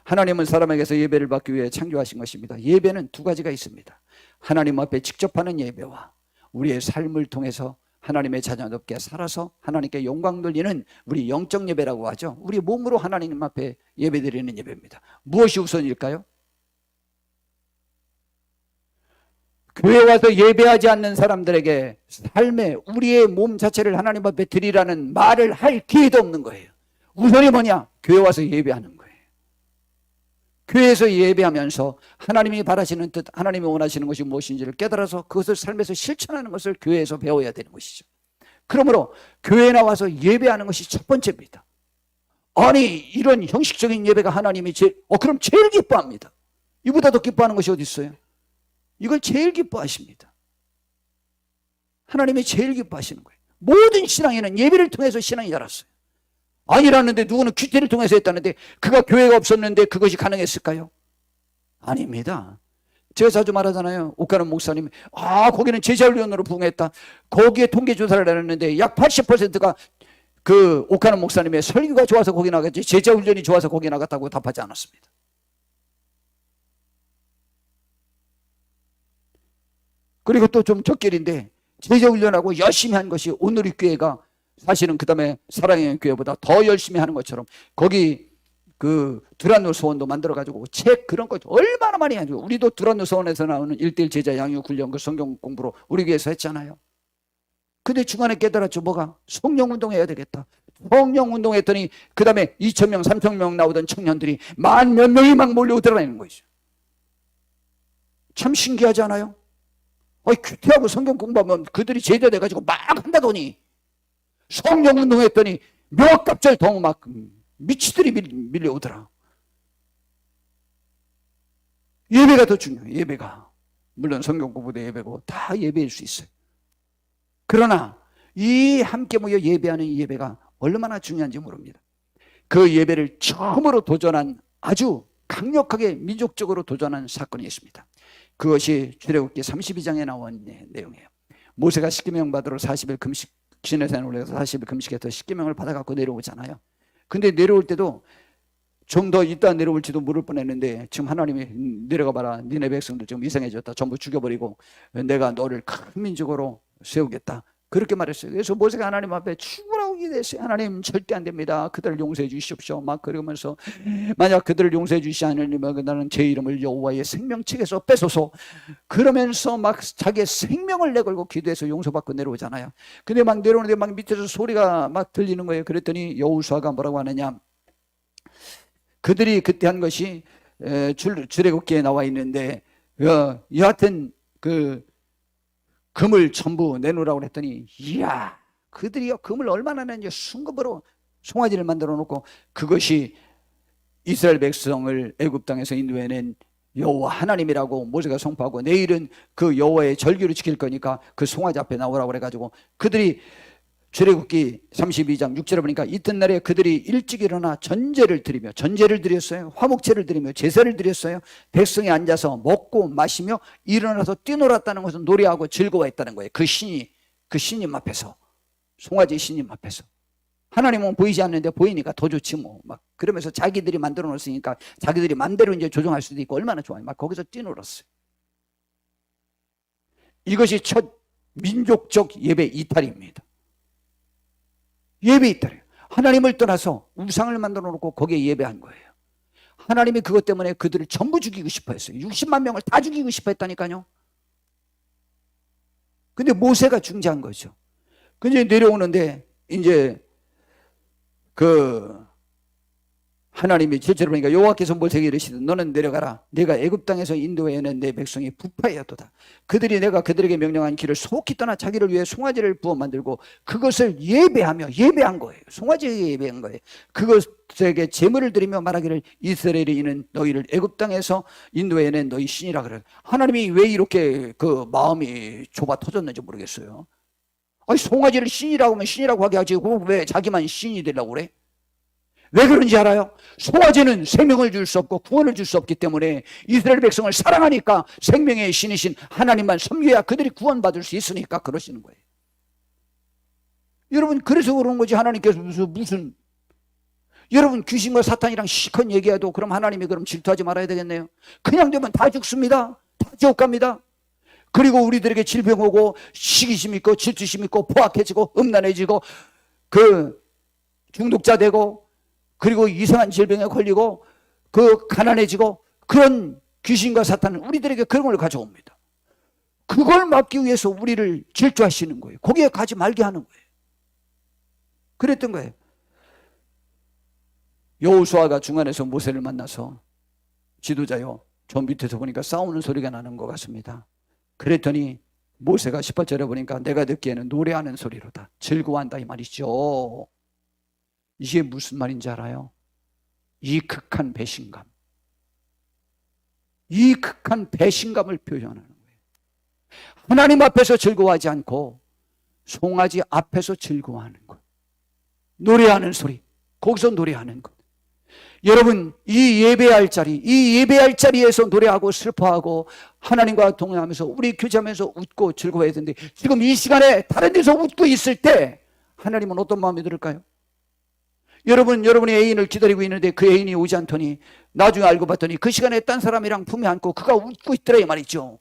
하나님은 사람에게서 예배를 받기 위해 창조하신 것입니다. 예배는 두 가지가 있습니다. 하나님 앞에 직접 하는 예배와 우리의 삶을 통해서 하나님의 자녀답게 살아서 하나님께 영광 돌리는 우리 영적 예배라고 하죠. 우리 몸으로 하나님 앞에 예배드리는 예배입니다. 무엇이 우선일까요? 교회 와서 예배하지 않는 사람들에게 삶에 우리의 몸 자체를 하나님 앞에 드리라는 말을 할 기회도 없는 거예요. 우선이 뭐냐? 교회 와서 예배하는 거예요. 교회에서 예배하면서 하나님이 바라시는 뜻, 하나님이 원하시는 것이 무엇인지를 깨달아서 그것을 삶에서 실천하는 것을 교회에서 배워야 되는 것이죠. 그러므로 교회에 나와서 예배하는 것이 첫 번째입니다. 아니 이런 형식적인 예배가 하나님이 그럼 제일 기뻐합니다. 이보다 더 기뻐하는 것이 어디 있어요? 이걸 제일 기뻐하십니다. 하나님이 제일 기뻐하시는 거예요. 모든 신앙에는 예배를 통해서 신앙이 자랐어요. 아니라는데 누구는 큐티를 통해서 했다는데 그가 교회가 없었는데 그것이 가능했을까요? 아닙니다. 제가 자주 말하잖아요. 옥가는 목사님이 거기는 제자훈련으로 부흥했다. 거기에 통계조사를 했는데 약 80%가 그 옥가는 목사님의 설교가 좋아서 거기 나갔지 제자훈련이 좋아서 거기 나갔다고 답하지 않았습니다. 그리고 또 좀 적결인데 제자훈련하고 열심히 한 것이 오늘의 교회가 사실은 그 다음에 사랑의 교회보다 더 열심히 하는 것처럼 거기 그 두란노 소원도 만들어가지고 책 그런 거 얼마나 많이 하죠. 우리도 두란노 소원에서 나오는 1:1 제자 양육 훈련 그 성경 공부로 우리 교회에서 했잖아요. 근데 중간에 깨달았죠. 뭐가? 성령 운동해야 되겠다. 성령 운동했더니 그 다음에 2,000명 3,000명 나오던 청년들이 만 몇 명이 막 몰려들어다니는 거죠. 참 신기하지 않아요? 큐티하고 성경 공부하면 그들이 제자 돼가지고 막 한다더니 성령 운동했더니 몇 갑절 더 막 미치들이 밀려오더라. 예배가 더 중요해요. 예배가. 물론 성경 공부도 예배고 다 예배일 수 있어요. 그러나 이 함께 모여 예배하는 이 예배가 얼마나 중요한지 모릅니다. 그 예배를 처음으로 도전한 아주 강력하게 민족적으로 도전한 사건이 있습니다. 그것이 출애굽기 32장에 나온 내용이에요. 모세가 십계명 받으러 40일 금식 시내산에 올라가서 40일 금식해서 십계명을 받아갖고 내려오잖아요. 근데 내려올 때도 좀 더 이따 내려올지도 모를 뻔했는데 지금 하나님이 내려가 봐라. 니네 백성들 지금 이상해졌다. 전부 죽여버리고 내가 너를 큰 민족으로 세우겠다. 그렇게 말했어요. 그래서 모세가 하나님 앞에 죽으라고 기도하게 됐어요. 하나님 절대 안 됩니다. 그들을 용서해 주십시오. 막 그러면서 만약 그들을 용서해 주시지 않으면 나는 제 이름을 여호와의 생명책에서 뺏어서 그러면서 막 자기의 생명을 내걸고 기도해서 용서받고 내려오잖아요. 근데 막 내려오는데 막 밑에서 소리가 막 들리는 거예요. 그랬더니 여호수아가 뭐라고 하느냐, 그들이 그때 한 것이 출애굽기에 나와 있는데 여하튼 그 금을 전부 내놓으라고 했더니, 이야, 그들이요 금을 얼마나 냈냐. 순금으로 송아지를 만들어 놓고 그것이 이스라엘 백성을 애굽 땅에서 인도해낸 여호와 하나님이라고 모세가 선포하고, 내일은 그 여호와의 절기를 지킬 거니까 그 송아지 앞에 나오라고 그래가지고 그들이 출애굽기 32장 6절에 보니까 이튿날에 그들이 일찍 일어나 전제를 드렸어요. 화목제를 드리며 제사를 드렸어요. 백성이 앉아서 먹고 마시며 일어나서 뛰놀았다는 것은 노래하고 즐거워했다는 거예요. 그 신님 앞에서, 송아지 신님 앞에서. 하나님은 보이지 않는데 보이니까 더 좋지 뭐. 막 그러면서 자기들이 만들어 놓았으니까 자기들이 마음대로 이제 조종할 수도 있고 얼마나 좋아요. 막 거기서 뛰놀았어요. 이것이 첫 민족적 예배 이탈입니다. 예배 이탈이에요. 하나님을 떠나서 우상을 만들어 놓고 거기에 예배한 거예요. 하나님이 그것 때문에 그들을 전부 죽이고 싶어 했어요. 60만 명을 다 죽이고 싶어 했다니까요. 근데 모세가 중재한 거죠. 근데 내려오는데 이제 하나님이 실제로 보니까 여호와께서 모세에게 이르시되 너는 내려가라. 내가 애굽 땅에서 인도해낸 내 백성이 부패하였도다. 그들이 내가 그들에게 명령한 길을 속히 떠나 자기를 위해 송아지를 부어 만들고 그것을 예배한 거예요. 송아지에 예배한 거예요. 그것에게 제물을 드리며 말하기를 이스라엘이 이는 너희를 애굽 땅에서 인도해낸 너희 신이라 그래. 하나님이 왜 이렇게 그 마음이 좁아 터졌는지 모르겠어요. 아니, 송아지를 신이라고 하면 신이라고 하게 하지 왜 자기만 신이 되려고 그래? 왜 그런지 알아요? 송아지는 생명을 줄 수 없고 구원을 줄 수 없기 때문에 이스라엘 백성을 사랑하니까 생명의 신이신 하나님만 섬겨야 그들이 구원받을 수 있으니까 그러시는 거예요. 여러분, 그래서 그런 거지. 하나님께서 무슨 여러분 귀신과 사탄이랑 시컷 얘기해도 그럼 하나님이 그럼 질투하지 말아야 되겠네요. 그냥 되면 다 죽습니다. 다 지옥 갑니다. 그리고 우리들에게 질병 오고 시기심 있고 질투심 있고 포악해지고 음란해지고 중독자 되고 그리고 이상한 질병에 걸리고 가난해지고 그런 귀신과 사탄은 우리들에게 그런 걸 가져옵니다. 그걸 막기 위해서 우리를 질투하시는 거예요. 거기에 가지 말게 하는 거예요. 그랬던 거예요. 여호수아가 중간에서 모세를 만나서 지도자요, 저 밑에서 보니까 싸우는 소리가 나는 것 같습니다. 그랬더니 모세가 18절에 보니까 내가 듣기에는 노래하는 소리로다, 즐거워한다 이 말이죠. 이게 무슨 말인지 알아요? 이 극한 배신감, 이 극한 배신감을 표현하는 거예요. 하나님 앞에서 즐거워하지 않고 송아지 앞에서 즐거워하는 것, 노래하는 소리, 거기서 노래하는 것. 여러분, 이 예배할 자리에서 노래하고 슬퍼하고 하나님과 동행하면서 우리 교제하면서 웃고 즐거워해야 되는데 지금 이 시간에 다른 데서 웃고 있을 때 하나님은 어떤 마음이 들을까요? 여러분의 애인을 기다리고 있는데 그 애인이 오지 않더니 나중에 알고 봤더니 그 시간에 딴 사람이랑 품에 안고 그가 웃고 있더라 이 말이죠.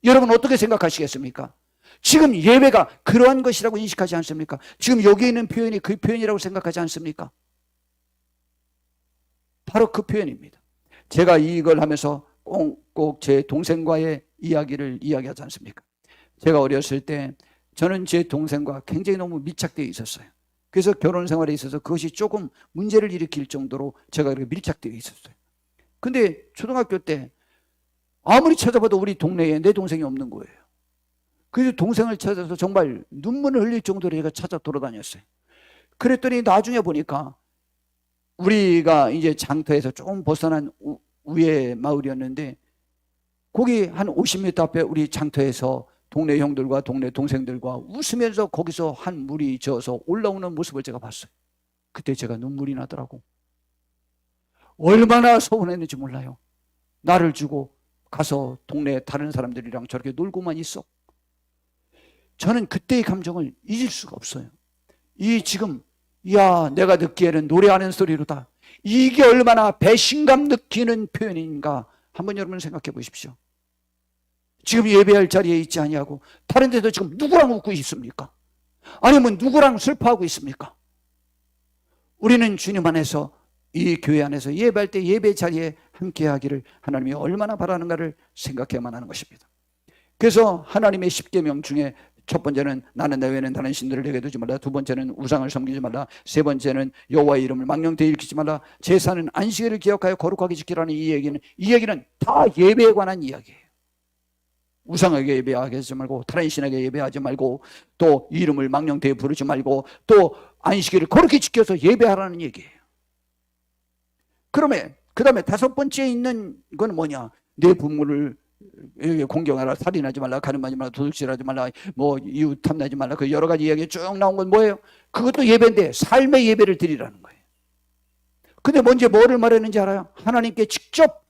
여러분 어떻게 생각하시겠습니까? 지금 예배가 그러한 것이라고 인식하지 않습니까? 지금 여기 있는 표현이 그 표현이라고 생각하지 않습니까? 바로 그 표현입니다. 제가 이걸 하면서 꼭 제 동생과의 이야기를 이야기하지 않습니까? 제가 어렸을 때 저는 제 동생과 굉장히 너무 밀착되어 있었어요. 그래서 결혼 생활에 있어서 그것이 조금 문제를 일으킬 정도로 제가 그렇게 밀착되어 있었어요. 근데 초등학교 때 아무리 찾아봐도 우리 동네에 내 동생이 없는 거예요. 그래서 동생을 찾아서 정말 눈물을 흘릴 정도로 제가 찾아 돌아다녔어요. 그랬더니 나중에 보니까 우리가 이제 장터에서 조금 벗어난 위에 마을이었는데 거기 한 50m 앞에 우리 장터에서 동네 형들과 동네 동생들과 웃으면서 거기서 한 물이 저어서 올라오는 모습을 제가 봤어요. 그때 제가 눈물이 나더라고. 얼마나 서운했는지 몰라요. 나를 주고 가서 동네 다른 사람들이랑 저렇게 놀고만 있어. 저는 그때의 감정을 잊을 수가 없어요. 내가 듣기에는 노래하는 소리로다. 이게 얼마나 배신감 느끼는 표현인가 한번 여러분 생각해 보십시오. 지금 예배할 자리에 있지 아니하고 다른 데도 지금 누구랑 웃고 있습니까? 아니면 누구랑 슬퍼하고 있습니까? 우리는 주님 안에서 이 교회 안에서 예배할 때 예배 자리에 함께 하기를 하나님이 얼마나 바라는가를 생각해야만 하는 것입니다. 그래서 하나님의 10계명 중에 첫 번째는 나는 내 외에는 다른 신들을 내게 두지 말라. 두 번째는 우상을 섬기지 말라. 세 번째는 여호와의 이름을 망령되이 일컫지 말라. 제사는 안식일을 기억하여 거룩하게 지키라는 이 얘기는 다 예배에 관한 이야기예요. 우상에게 예배하지 말고 다른 신에게 예배하지 말고 또 이름을 망령되이 부르지 말고 또 안식일을 거룩히 지켜서 예배하라는 얘기예요. 그러면 그 다음에 다섯 번째에 있는 건 뭐냐? 내 부모를 공경하라, 살인하지 말라, 가늠하지 말라, 도둑질하지 말라, 뭐 이웃 탐내지 말라, 그 여러 가지 이야기 쭉 나온 건 뭐예요? 그것도 예배인데 삶의 예배를 드리라는 거예요. 근데 먼저 뭐를 말했는지 알아요? 하나님께 직접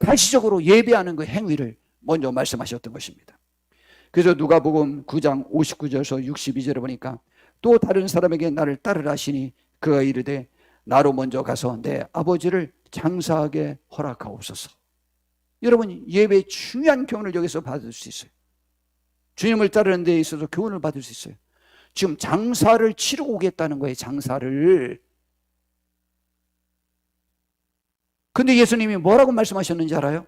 가시적으로 예배하는 그 행위를 먼저 말씀하셨던 것입니다. 그래서 누가복음 9장 59절에서 62절에 보니까 또 다른 사람에게 나를 따르라 하시니 그가 이르되 나로 먼저 가서 내 아버지를 장사하게 허락하옵소서. 여러분, 예배의 중요한 교훈을 여기서 받을 수 있어요. 주님을 따르는 데 있어서 교훈을 받을 수 있어요. 지금 장사를 치르고 오겠다는 거예요. 장사를. 근데 예수님이 뭐라고 말씀하셨는지 알아요?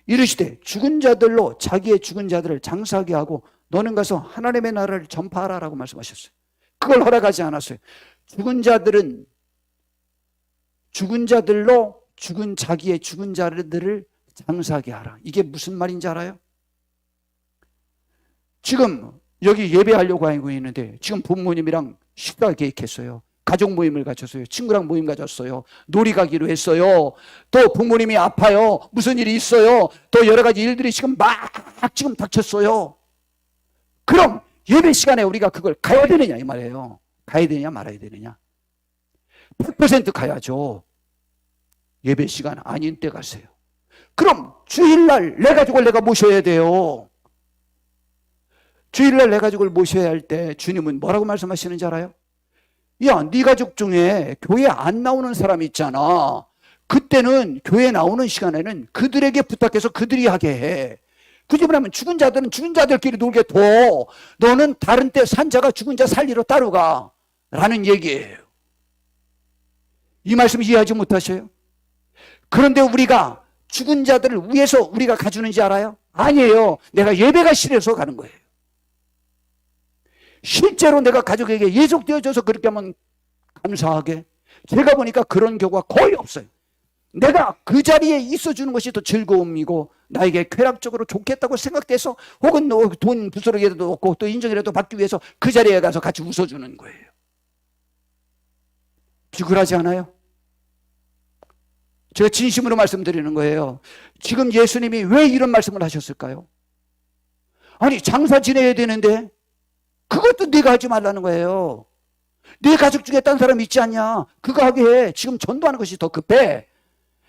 이르시되 죽은 자들로 자기의 죽은 자들을 장사하게 하고 너는 가서 하나님의 나라를 전파하라라고 말씀하셨어요. 그걸 허락하지 않았어요. 죽은 자들로 자기의 죽은 자들을 장사하게 하라. 이게 무슨 말인지 알아요? 지금 여기 예배하려고 하고 있는데 지금 부모님이랑 식사 계획했어요. 가족 모임을 가졌어요. 친구랑 모임 가졌어요. 놀이 가기로 했어요. 또 부모님이 아파요. 무슨 일이 있어요. 또 여러 가지 일들이 지금 지금 닥쳤어요. 그럼 예배 시간에 우리가 그걸 가야 되느냐 이 말이에요. 가야 되느냐 말아야 되느냐. 100% 가야죠. 예배 시간 아닌 때 가세요. 그럼 주일날 내 가족을 내가 모셔야 돼요. 주일날 내 가족을 모셔야 할 때 주님은 뭐라고 말씀하시는지 알아요? 야, 네 가족 중에 교회 안 나오는 사람 있잖아. 그때는 교회 나오는 시간에는 그들에게 부탁해서 그들이 하게 해. 그 집을 하면 죽은 자들은 죽은 자들끼리 놀게 둬. 너는 다른 때 산자가 죽은 자 살리러 따로 가. 라는 얘기예요. 이 말씀 이해하지 못하셔요? 그런데 우리가 죽은 자들을 위해서 우리가 가주는지 알아요? 아니에요. 내가 예배가 싫어서 가는 거예요. 실제로 내가 가족에게 예속되어져서 그렇게 하면 감사하게. 제가 보니까 그런 경우가 거의 없어요. 내가 그 자리에 있어주는 것이 더 즐거움이고 나에게 쾌락적으로 좋겠다고 생각돼서 혹은 돈 부스러기라도 얻고 또 인정이라도 받기 위해서 그 자리에 가서 같이 웃어주는 거예요. 비굴하지 않아요? 제가 진심으로 말씀드리는 거예요. 지금 예수님이 왜 이런 말씀을 하셨을까요? 아니, 장사 지내야 되는데 그것도 네가 하지 말라는 거예요. 네 가족 중에 딴 사람 있지 않냐? 그거 하게 해. 지금 전도하는 것이 더 급해.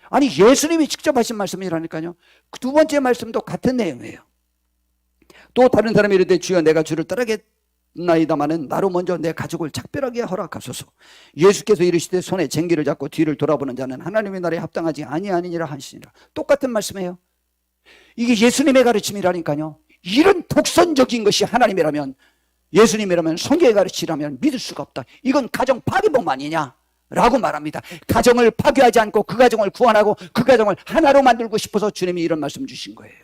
아니, 예수님이 직접 하신 말씀이라니까요. 두 번째 말씀도 같은 내용이에요. 또 다른 사람이 이르되 주여 내가 주를 따르겠나이다마는 나로 먼저 내 가족을 작별하게 허락하소서. 예수께서 이르시되 손에 쟁기를 잡고 뒤를 돌아보는 자는 하나님의 나라에 합당하지 아니하니라 하시니라. 똑같은 말씀이에요. 이게 예수님의 가르침이라니까요. 이런 독선적인 것이 하나님이라면, 예수님이라면, 성경의 가르치라면 믿을 수가 없다. 이건 가정 파괴범 아니냐 라고 말합니다. 가정을 파괴하지 않고 그 가정을 구원하고 그 가정을 하나로 만들고 싶어서 주님이 이런 말씀 주신 거예요.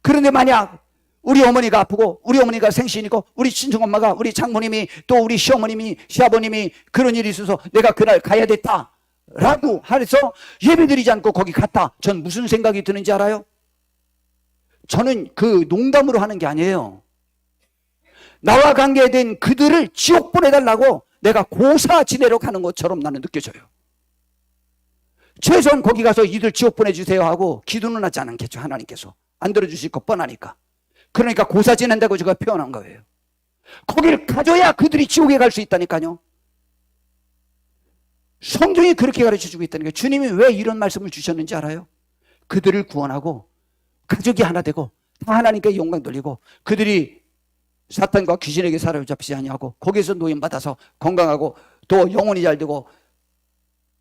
그런데 만약 우리 어머니가 아프고 우리 어머니가 생신이고 우리 친정엄마가, 우리 장모님이, 또 우리 시어머님이, 시아버님이 그런 일이 있어서 내가 그날 가야 됐다 라고 해서 예배드리지 않고 거기 갔다. 전 무슨 생각이 드는지 알아요? 저는 그 농담으로 하는 게 아니에요. 나와 관계된 그들을 지옥 보내달라고 내가 고사 지내러 가는 것처럼 나는 느껴져요. 최소한 거기 가서 이들 지옥 보내주세요 하고 기도는 하지 않겠죠. 하나님께서 안 들어주실 거 뻔하니까. 그러니까 고사 지낸다고 제가 표현한 거예요. 거기를 가져야 그들이 지옥에 갈 수 있다니까요. 성경이 그렇게 가르쳐주고 있다니까요. 주님이 왜 이런 말씀을 주셨는지 알아요? 그들을 구원하고 가족이 하나 되고 다 하나님께 영광 돌리고 그들이 사탄과 귀신에게 사로잡히지 아니하고 거기에서 노임받아서 건강하고 또 영혼이 잘 되고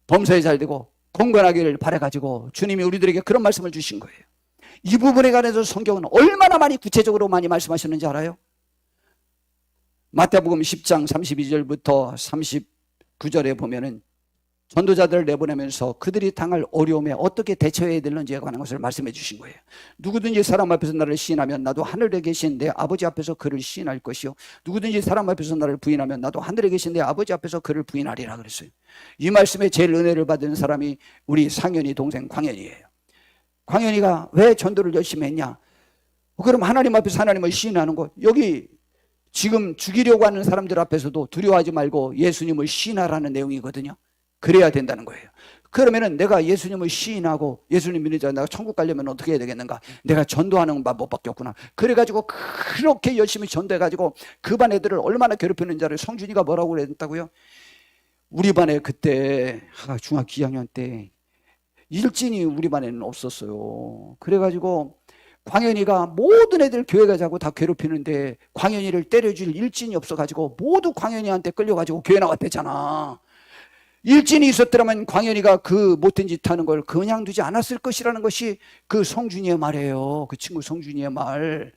범사에 잘 되고 건강하기를 바라가지고 주님이 우리들에게 그런 말씀을 주신 거예요. 이 부분에 관해서 성경은 얼마나 많이 구체적으로 많이 말씀하셨는지 알아요? 마태복음 10장 32절부터 39절에 보면은 전도자들을 내보내면서 그들이 당할 어려움에 어떻게 대처해야 되는지에 관한 것을 말씀해 주신 거예요. 누구든지 사람 앞에서 나를 시인하면 나도 하늘에 계신 내 아버지 앞에서 그를 시인할 것이요, 누구든지 사람 앞에서 나를 부인하면 나도 하늘에 계신 내 아버지 앞에서 그를 부인하리라 그랬어요. 이 말씀에 제일 은혜를 받은 사람이 우리 상현이 동생 광현이에요. 광현이가 왜 전도를 열심히 했냐? 그럼 하나님 앞에서 하나님을 시인하는 거, 여기 지금 죽이려고 하는 사람들 앞에서도 두려워하지 말고 예수님을 시인하라는 내용이거든요. 그래야 된다는 거예요. 그러면은 내가 예수님을 시인하고 예수님 믿는 자, 내가 천국 가려면 어떻게 해야 되겠는가? 내가 전도하는 방법밖에 없구나. 그래가지고 그렇게 열심히 전도해가지고 그 반 애들을 얼마나 괴롭히는 자를 성준이가 뭐라고 그랬다고요? 우리 반에 그때 중학교 2학년 때 일진이 우리 반에는 없었어요. 그래가지고 광현이가 모든 애들 교회 가자고 다 괴롭히는데 광현이를 때려줄 일진이 없어가지고 모두 광현이한테 끌려가지고 교회 나왔대잖아. 일진이 있었더라면 광현이가 그 못된 짓 하는 걸 그냥 두지 않았을 것이라는 것이 그 성준이의 말이에요. 그 친구 성준이의 말.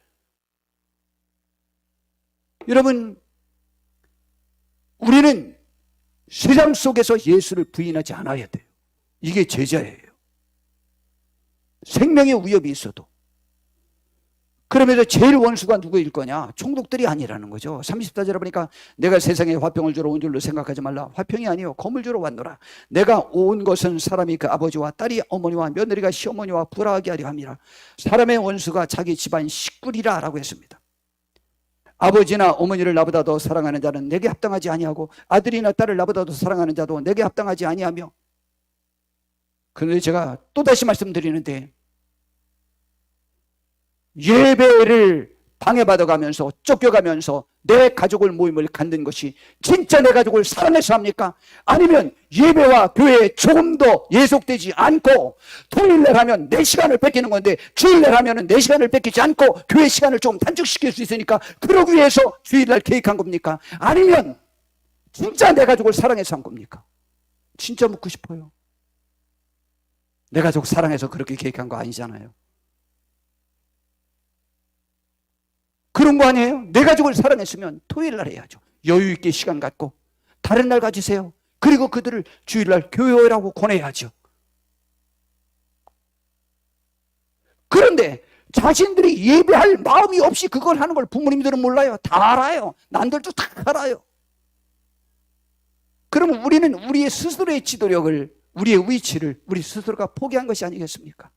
여러분, 우리는 세상 속에서 예수를 부인하지 않아야 돼요. 이게 제자예요. 생명의 위협이 있어도. 그러면서 제일 원수가 누구일 거냐? 총독들이 아니라는 거죠. 34절에 보니까 내가 세상에 화평을 주러 온 줄로 생각하지 말라. 화평이 아니요 검을 주러 왔노라. 내가 온 것은 사람이 그 아버지와 딸이 어머니와 며느리가 시어머니와 불화하게 하려 함이라. 사람의 원수가 자기 집안 식구리라 라고 했습니다. 아버지나 어머니를 나보다 더 사랑하는 자는 내게 합당하지 아니하고 아들이나 딸을 나보다 더 사랑하는 자도 내게 합당하지 아니하며. 그런데 제가 또다시 말씀드리는데, 예배를 방해받아가면서 쫓겨가면서 내 가족을 모임을 갖는 것이 진짜 내 가족을 사랑해서 합니까? 아니면 예배와 교회에 조금 더 예속되지 않고 토요일날 하면 내 시간을 뺏기는 건데 주일날 하면 내 시간을 뺏기지 않고 교회 시간을 좀 단축시킬 수 있으니까 그러기 위해서 주일날 계획한 겁니까? 아니면 진짜 내 가족을 사랑해서 한 겁니까? 진짜 묻고 싶어요. 내 가족 사랑해서 그렇게 계획한 거 아니잖아요. 그런 거 아니에요? 내 가족을 사랑했으면 토요일 날 해야죠. 여유 있게 시간 갖고 다른 날 가지세요. 그리고 그들을 주일날 교회라고 권해야죠. 그런데 자신들이 예배할 마음이 없이 그걸 하는 걸 부모님들은 몰라요. 다 알아요. 남들도 다 알아요. 그러면 우리는 우리의 스스로의 지도력을, 우리의 위치를 우리 스스로가 포기한 것이 아니겠습니까?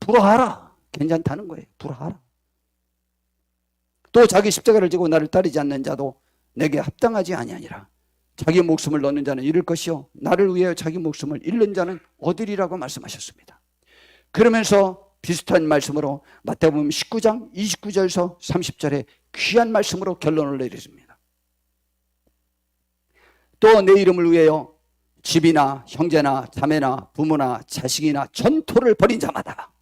불화하라. 괜찮다는 거예요. 불화하라. 또 자기 십자가를 지고 나를 따르지 않는 자도 내게 합당하지 아니하니라. 자기 목숨을 넣는 자는 잃을 것이요 나를 위하여 자기 목숨을 잃는 자는 얻으리라고 말씀하셨습니다. 그러면서 비슷한 말씀으로 마태복음 19장 29절에서 30절에 귀한 말씀으로 결론을 내렸습니다. 또 내 이름을 위하여 집이나 형제나 자매나 부모나 자식이나 전토를 벌인 자마다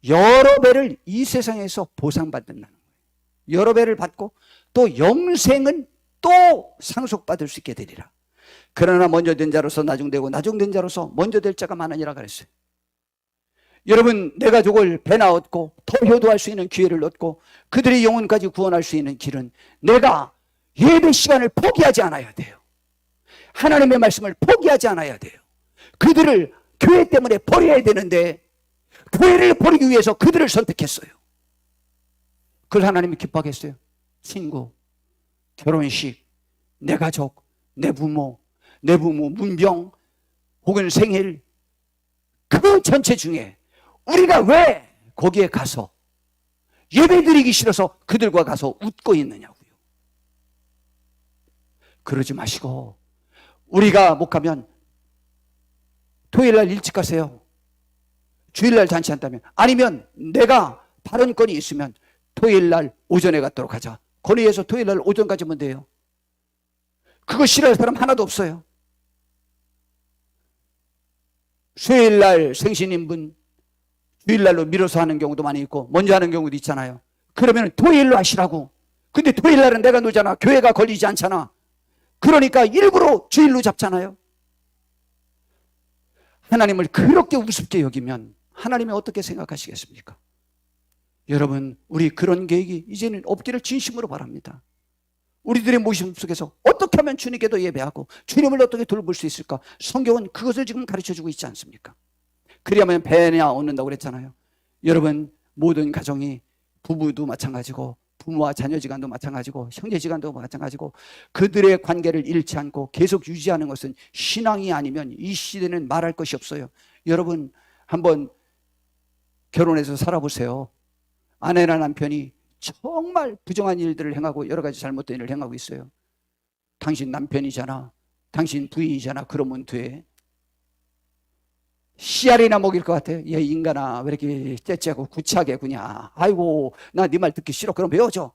여러 배를 이 세상에서 보상받는다는 거예요. 여러 배를 받고 또 영생은 또 상속받을 수 있게 되리라. 그러나 먼저 된 자로서 나중되고 나중된 자로서 먼저 될 자가 많으니라 그랬어요. 여러분, 내 가족을 배나 얻고 더 효도할 수 있는 기회를 얻고 그들의 영혼까지 구원할 수 있는 길은 내가 예배 시간을 포기하지 않아야 돼요. 하나님의 말씀을 포기하지 않아야 돼요. 그들을 교회 때문에 버려야 되는데 교회를 버리기 위해서 그들을 선택했어요. 그걸 하나님이 기뻐하겠어요? 친구, 결혼식, 내 가족, 내 부모 문병 혹은 생일, 그 전체 중에 우리가 왜 거기에 가서 예배드리기 싫어서 그들과 가서 웃고 있느냐고요. 그러지 마시고 우리가 못 가면 토요일날 일찍 가세요. 주일날 잔치한다면, 아니면 내가 발언권이 있으면 토요일날 오전에 갔도록 하자. 건의해서 토요일날 오전 가지면 돼요. 그거 싫어할 사람 하나도 없어요. 수요일날 생신인 분 주일날로 미뤄서 하는 경우도 많이 있고 먼저 하는 경우도 있잖아요. 그러면 토요일로 하시라고. 근데 토요일날은 내가 놀잖아. 교회가 걸리지 않잖아. 그러니까 일부러 주일로 잡잖아요. 하나님을 그렇게 우습게 여기면 하나님이 어떻게 생각하시겠습니까? 여러분, 우리 그런 계획이 이제는 없기를 진심으로 바랍니다. 우리들의 모심 속에서 어떻게 하면 주님께도 예배하고 주님을 어떻게 돌볼 수 있을까? 성경은 그것을 지금 가르쳐주고 있지 않습니까? 그래야만 배냐 얻는다고 그랬잖아요. 여러분, 모든 가정이, 부부도 마찬가지고 부모와 자녀지간도 마찬가지고 형제지간도 마찬가지고 그들의 관계를 잃지 않고 계속 유지하는 것은 신앙이 아니면 이 시대는 말할 것이 없어요. 여러분, 한번 결혼해서 살아보세요. 아내나 남편이 정말 부정한 일들을 행하고 여러 가지 잘못된 일을 행하고 있어요. 당신 남편이잖아, 당신 부인이잖아, 그러면 돼. 씨알이나 먹일 것 같아. 얘 인간아, 왜 이렇게 째째하고 구차하게 구냐. 아이고, 나 네 말 듣기 싫어. 그럼 헤어져.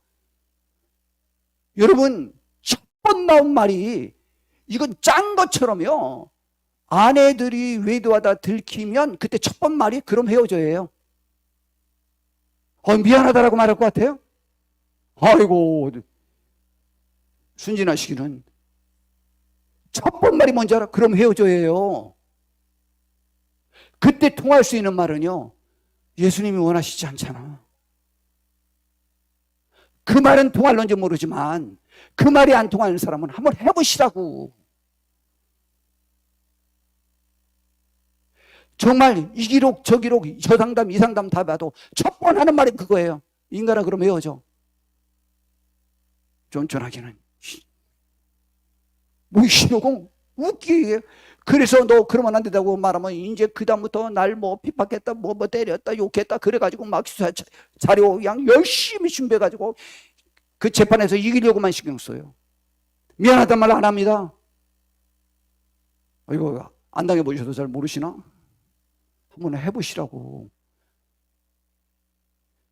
여러분, 첫 번 나온 말이 이건 짠 것처럼요. 아내들이 외도하다 들키면 그때 첫 번 말이 그럼 헤어져예요. 미안하다라고 말할 것 같아요? 아이고, 순진하시기는. 첫 번 말이 뭔지 알아? 그럼 헤어져예요. 그때 통할 수 있는 말은요, 예수님이 원하시지 않잖아. 그 말은 통할런지 모르지만 그 말이 안 통하는 사람은 한번 해보시라고. 정말 이 기록 저 기록 저 상담 이 상담 다 봐도 첫 번 하는 말이 그거예요. 인간아, 그럼 헤어져. 쫀쫀하기는. 뭐 신호공 웃기게. 그래서 너 그러면 안 된다고 말하면 이제 그다음부터 날 뭐 핍박했다 뭐 때렸다 욕했다 그래가지고 막 자료 그냥 열심히 준비해가지고 그 재판에서 이기려고만 신경 써요. 미안하단 말 안 합니다. 이거 안 당해보셔도 잘 모르시나? 한번 해보시라고.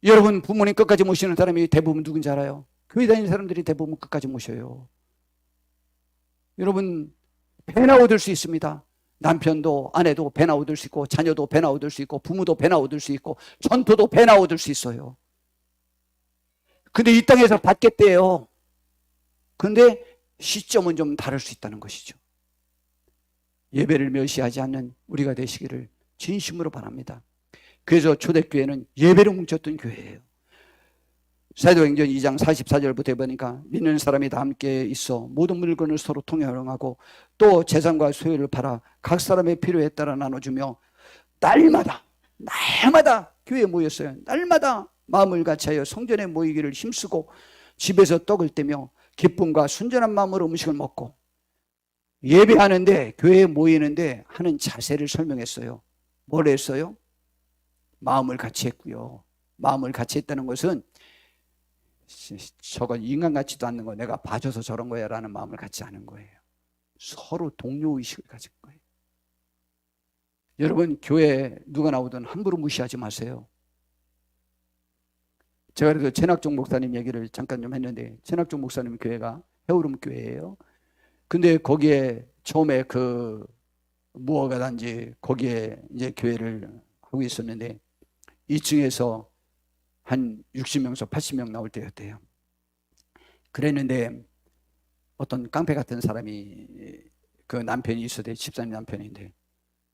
여러분, 부모님 끝까지 모시는 사람이 대부분 누군지 알아요? 교회 다니는 사람들이 대부분 끝까지 모셔요. 여러분, 배나 얻을 수 있습니다. 남편도 아내도 배나 얻을 수 있고 자녀도 배나 얻을 수 있고 부모도 배나 얻을 수 있고 전토도 배나 얻을 수 있어요. 근데 이 땅에서 받겠대요. 근데 시점은 좀 다를 수 있다는 것이죠. 예배를 멸시하지 않는 우리가 되시기를 진심으로 바랍니다. 그래서 초대교회는 예배로 뭉쳤던 교회예요. 사도행전 2장 44절부터 해보니까 믿는 사람이 다 함께 있어 모든 물건을 서로 통용하고 또 재산과 소유를 팔아 각 사람의 필요에 따라 나눠주며 날마다 교회에 모였어요. 날마다 마음을 같이하여 성전에 모이기를 힘쓰고 집에서 떡을 떼며 기쁨과 순전한 마음으로 음식을 먹고 예배하는데 교회에 모이는데 하는 자세를 설명했어요. 뭘 했어요? 마음을 같이 했고요. 마음을 같이 했다는 것은 저건 인간 같지도 않는 거 내가 봐줘서 저런 거야 라는 마음을 갖지 않은 거예요. 서로 동료의식을 가진 거예요. 여러분, 교회에 누가 나오든 함부로 무시하지 마세요. 제가 그래도 최낙종 목사님 얘기를 잠깐 좀 했는데 최낙종 목사님 교회가 해오름 교회예요. 근데 거기에 처음에 그 무허가 단지 거기에 이제 교회를 하고 있었는데 2층에서 한 60명에서 80명 나올 때였대요. 그랬는데 어떤 깡패 같은 사람이 그 남편이 있었대. 집사님 남편인데.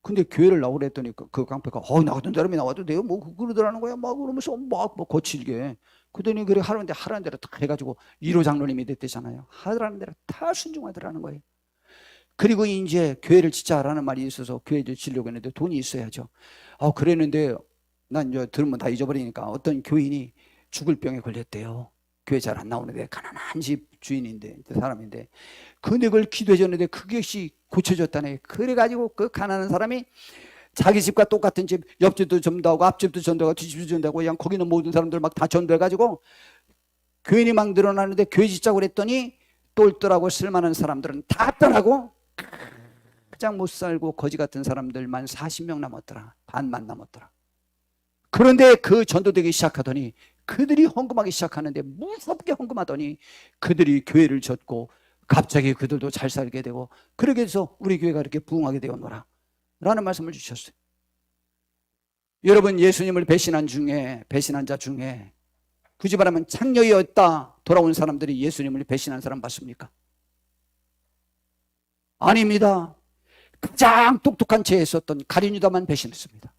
근데 교회를 나오랬더니 그 깡패가 나 같은 사람이 나와도 돼요? 뭐 그러더라는 거야. 막 그러면서 막 뭐 거칠게. 그러더니 그래 하라는 대로 다 해가지고 1호 장로님이 됐대잖아요. 하라는 대로 다 순종하더라는 거예요. 그리고 이제 교회를 짓자라는 말이 있어서 교회를 지려고 했는데 돈이 있어야죠. 그랬는데 난 이제 들으면 다 잊어버리니까 어떤 교인이 죽을 병에 걸렸대요. 교회 잘 안 나오는데 가난한 집 주인인데 사람인데 근데 그걸 기도해줬는데 그것이 고쳐졌다네. 그래가지고 그 가난한 사람이 자기 집과 똑같은 집 옆집도 전도하고 앞집도 전도하고 뒷집도 전도하고 그냥 거기 있는 모든 사람들 막 다 전도해가지고 교인이 막 늘어나는데 교회 짓자고 그랬더니 똘똘하고 쓸만한 사람들은 다 떠나고 가장 못 살고 거지 같은 사람들만 40명 남았더라. 반만 남았더라. 그런데 그 전도되기 시작하더니 그들이 헌금하기 시작하는데 무섭게 헌금하더니 그들이 교회를 졌고 갑자기 그들도 잘 살게 되고 그렇게 해서 우리 교회가 이렇게 부흥하게 되었노라 라는 말씀을 주셨어요. 여러분, 예수님을 배신한 자 중에 굳이 말하면 창녀였다 돌아온 사람들이 예수님을 배신한 사람 맞습니까? 아닙니다. 가장 똑똑한 채에 있었던 가룟유다만 배신했습니다.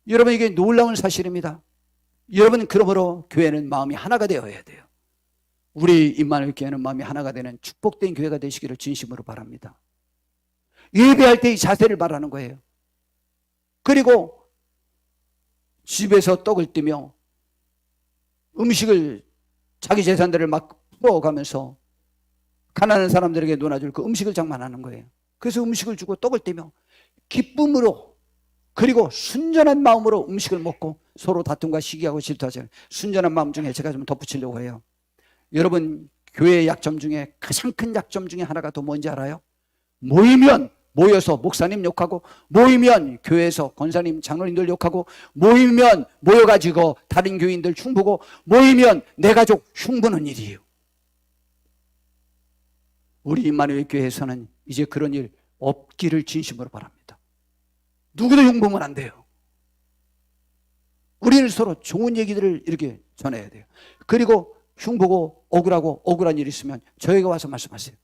여러분, 이게 놀라운 사실입니다. 여러분, 그러므로 교회는 마음이 하나가 되어야 돼요. 우리 임마누엘 교회는 마음이 하나가 되는 축복된 교회가 되시기를 진심으로 바랍니다. 예배할 때 이 자세를 말하는 거예요. 그리고 집에서 떡을 띠며 음식을 자기 재산들을 막 풀어가면서 가난한 사람들에게 나눠줄 그 음식을 장만하는 거예요. 그래서 음식을 주고 떡을 띠며 기쁨으로, 그리고 순전한 마음으로 음식을 먹고 서로 다툼과 시기하고 질투하지 않아요. 순전한 마음 중에 제가 좀 덧붙이려고 해요. 여러분, 교회의 약점 중에 가장 큰 약점 중에 하나가 또 뭔지 알아요? 모이면 모여서 목사님 욕하고, 모이면 교회에서 권사님 장로님들 욕하고, 모이면 모여가지고 다른 교인들 흉보고, 모이면 내 가족 흉보는 일이에요. 우리 임마누엘 교회에서는 이제 그런 일 없기를 진심으로 바랍니다. 누구도 흉보면 안 돼요. 우리는 서로 좋은 얘기들을 이렇게 전해야 돼요. 그리고 흉보고 억울하고 억울한 일이 있으면 저에게 와서 말씀하세요.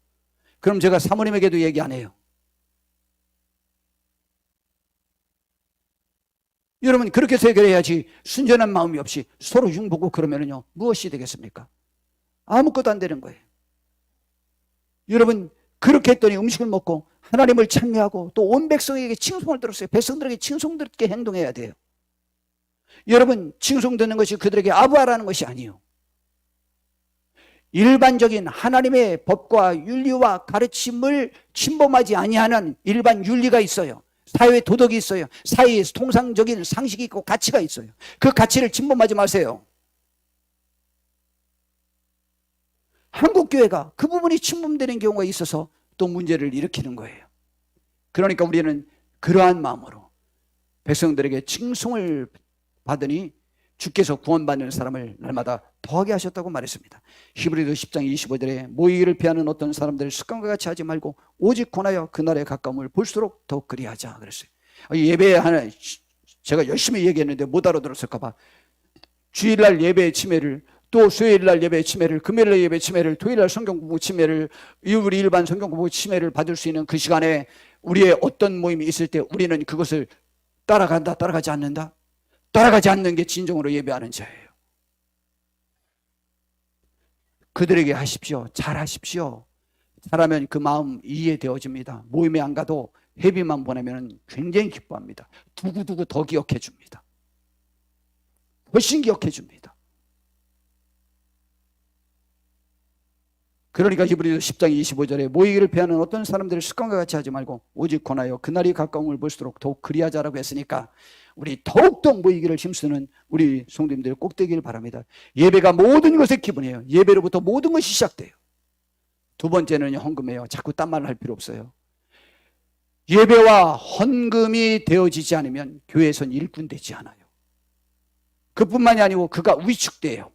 그럼 제가 사모님에게도 얘기 안 해요. 여러분, 그렇게 해서 해결해야지. 순전한 마음이 없이 서로 흉보고 그러면요, 무엇이 되겠습니까? 아무것도 안 되는 거예요. 여러분, 그렇게 했더니 음식을 먹고 하나님을 찬미하고 또 온 백성에게 칭송을 들었어요. 백성들에게 칭송 듣게 행동해야 돼요. 여러분, 칭송 듣는 것이 그들에게 아부하라는 것이 아니에요. 일반적인 하나님의 법과 윤리와 가르침을 침범하지 아니하는 일반 윤리가 있어요. 사회 도덕이 있어요. 사회의 통상적인 상식이 있고 가치가 있어요. 그 가치를 침범하지 마세요. 한국교회가 그 부분이 침범되는 경우가 있어서 또 문제를 일으키는 거예요. 그러니까 우리는 그러한 마음으로 백성들에게 칭송을 받으니 주께서 구원받는 사람을 날마다 더하게 하셨다고 말했습니다. 히브리서 10장 25절에 모이기를 피하는 어떤 사람들을 습관과 같이 하지 말고 오직 권하여 그날의 가까움을 볼수록 더욱 그리하자 그랬어요. 예배 하나 제가 열심히 얘기했는데 못 알아들었을까 봐. 주일날 예배 침해를, 또 수요일날 예배 침해를, 금요일날 예배 침해를, 토요일날 성경 공부 침해를, 우리 일반 성경 공부 침해를 받을 수 있는 그 시간에 우리의 어떤 모임이 있을 때 우리는 그것을 따라간다, 따라가지 않는다? 따라가지 않는 게 진정으로 예배하는 자예요. 그들에게 하십시오. 잘하십시오. 잘하면 그 마음 이해되어집니다. 모임에 안 가도 회비만 보내면 굉장히 기뻐합니다. 두고두고 더 기억해 줍니다. 훨씬 기억해 줍니다. 그러니까 히브리서 10장 25절에 모이기를 피하는 어떤 사람들을 습관과 같이 하지 말고 오직 권하여 그날이 가까움을 볼수록 더욱 그리하자라고 했으니까 우리 더욱더 모이기를 힘쓰는 우리 성도님들 꼭 되기를 바랍니다. 예배가 모든 것의 기본이에요. 예배로부터 모든 것이 시작돼요. 두 번째는 헌금이에요. 자꾸 딴 말을 할 필요 없어요. 예배와 헌금이 되어지지 않으면 교회에선 일꾼 되지 않아요. 그뿐만이 아니고 그가 위축돼요.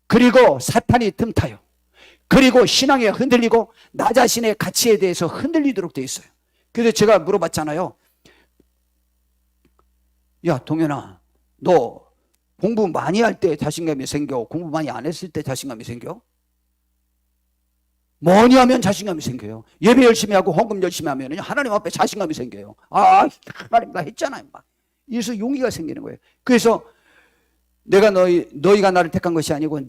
그리고 사탄이 틈타요. 그리고 신앙에 흔들리고 나 자신의 가치에 대해서 흔들리도록 돼 있어요. 그래서 제가 물어봤잖아요. 야, 동현아, 너 공부 많이 할 때 자신감이 생겨? 공부 많이 안 했을 때 자신감이 생겨? 뭐니 하면 자신감이 생겨요. 예배 열심히 하고 헌금 열심히 하면 하나님 앞에 자신감이 생겨요. 아, 하나님 나 했잖아요. 막. 이래서 용기가 생기는 거예요. 그래서 내가 너희가 나를 택한 것이 아니고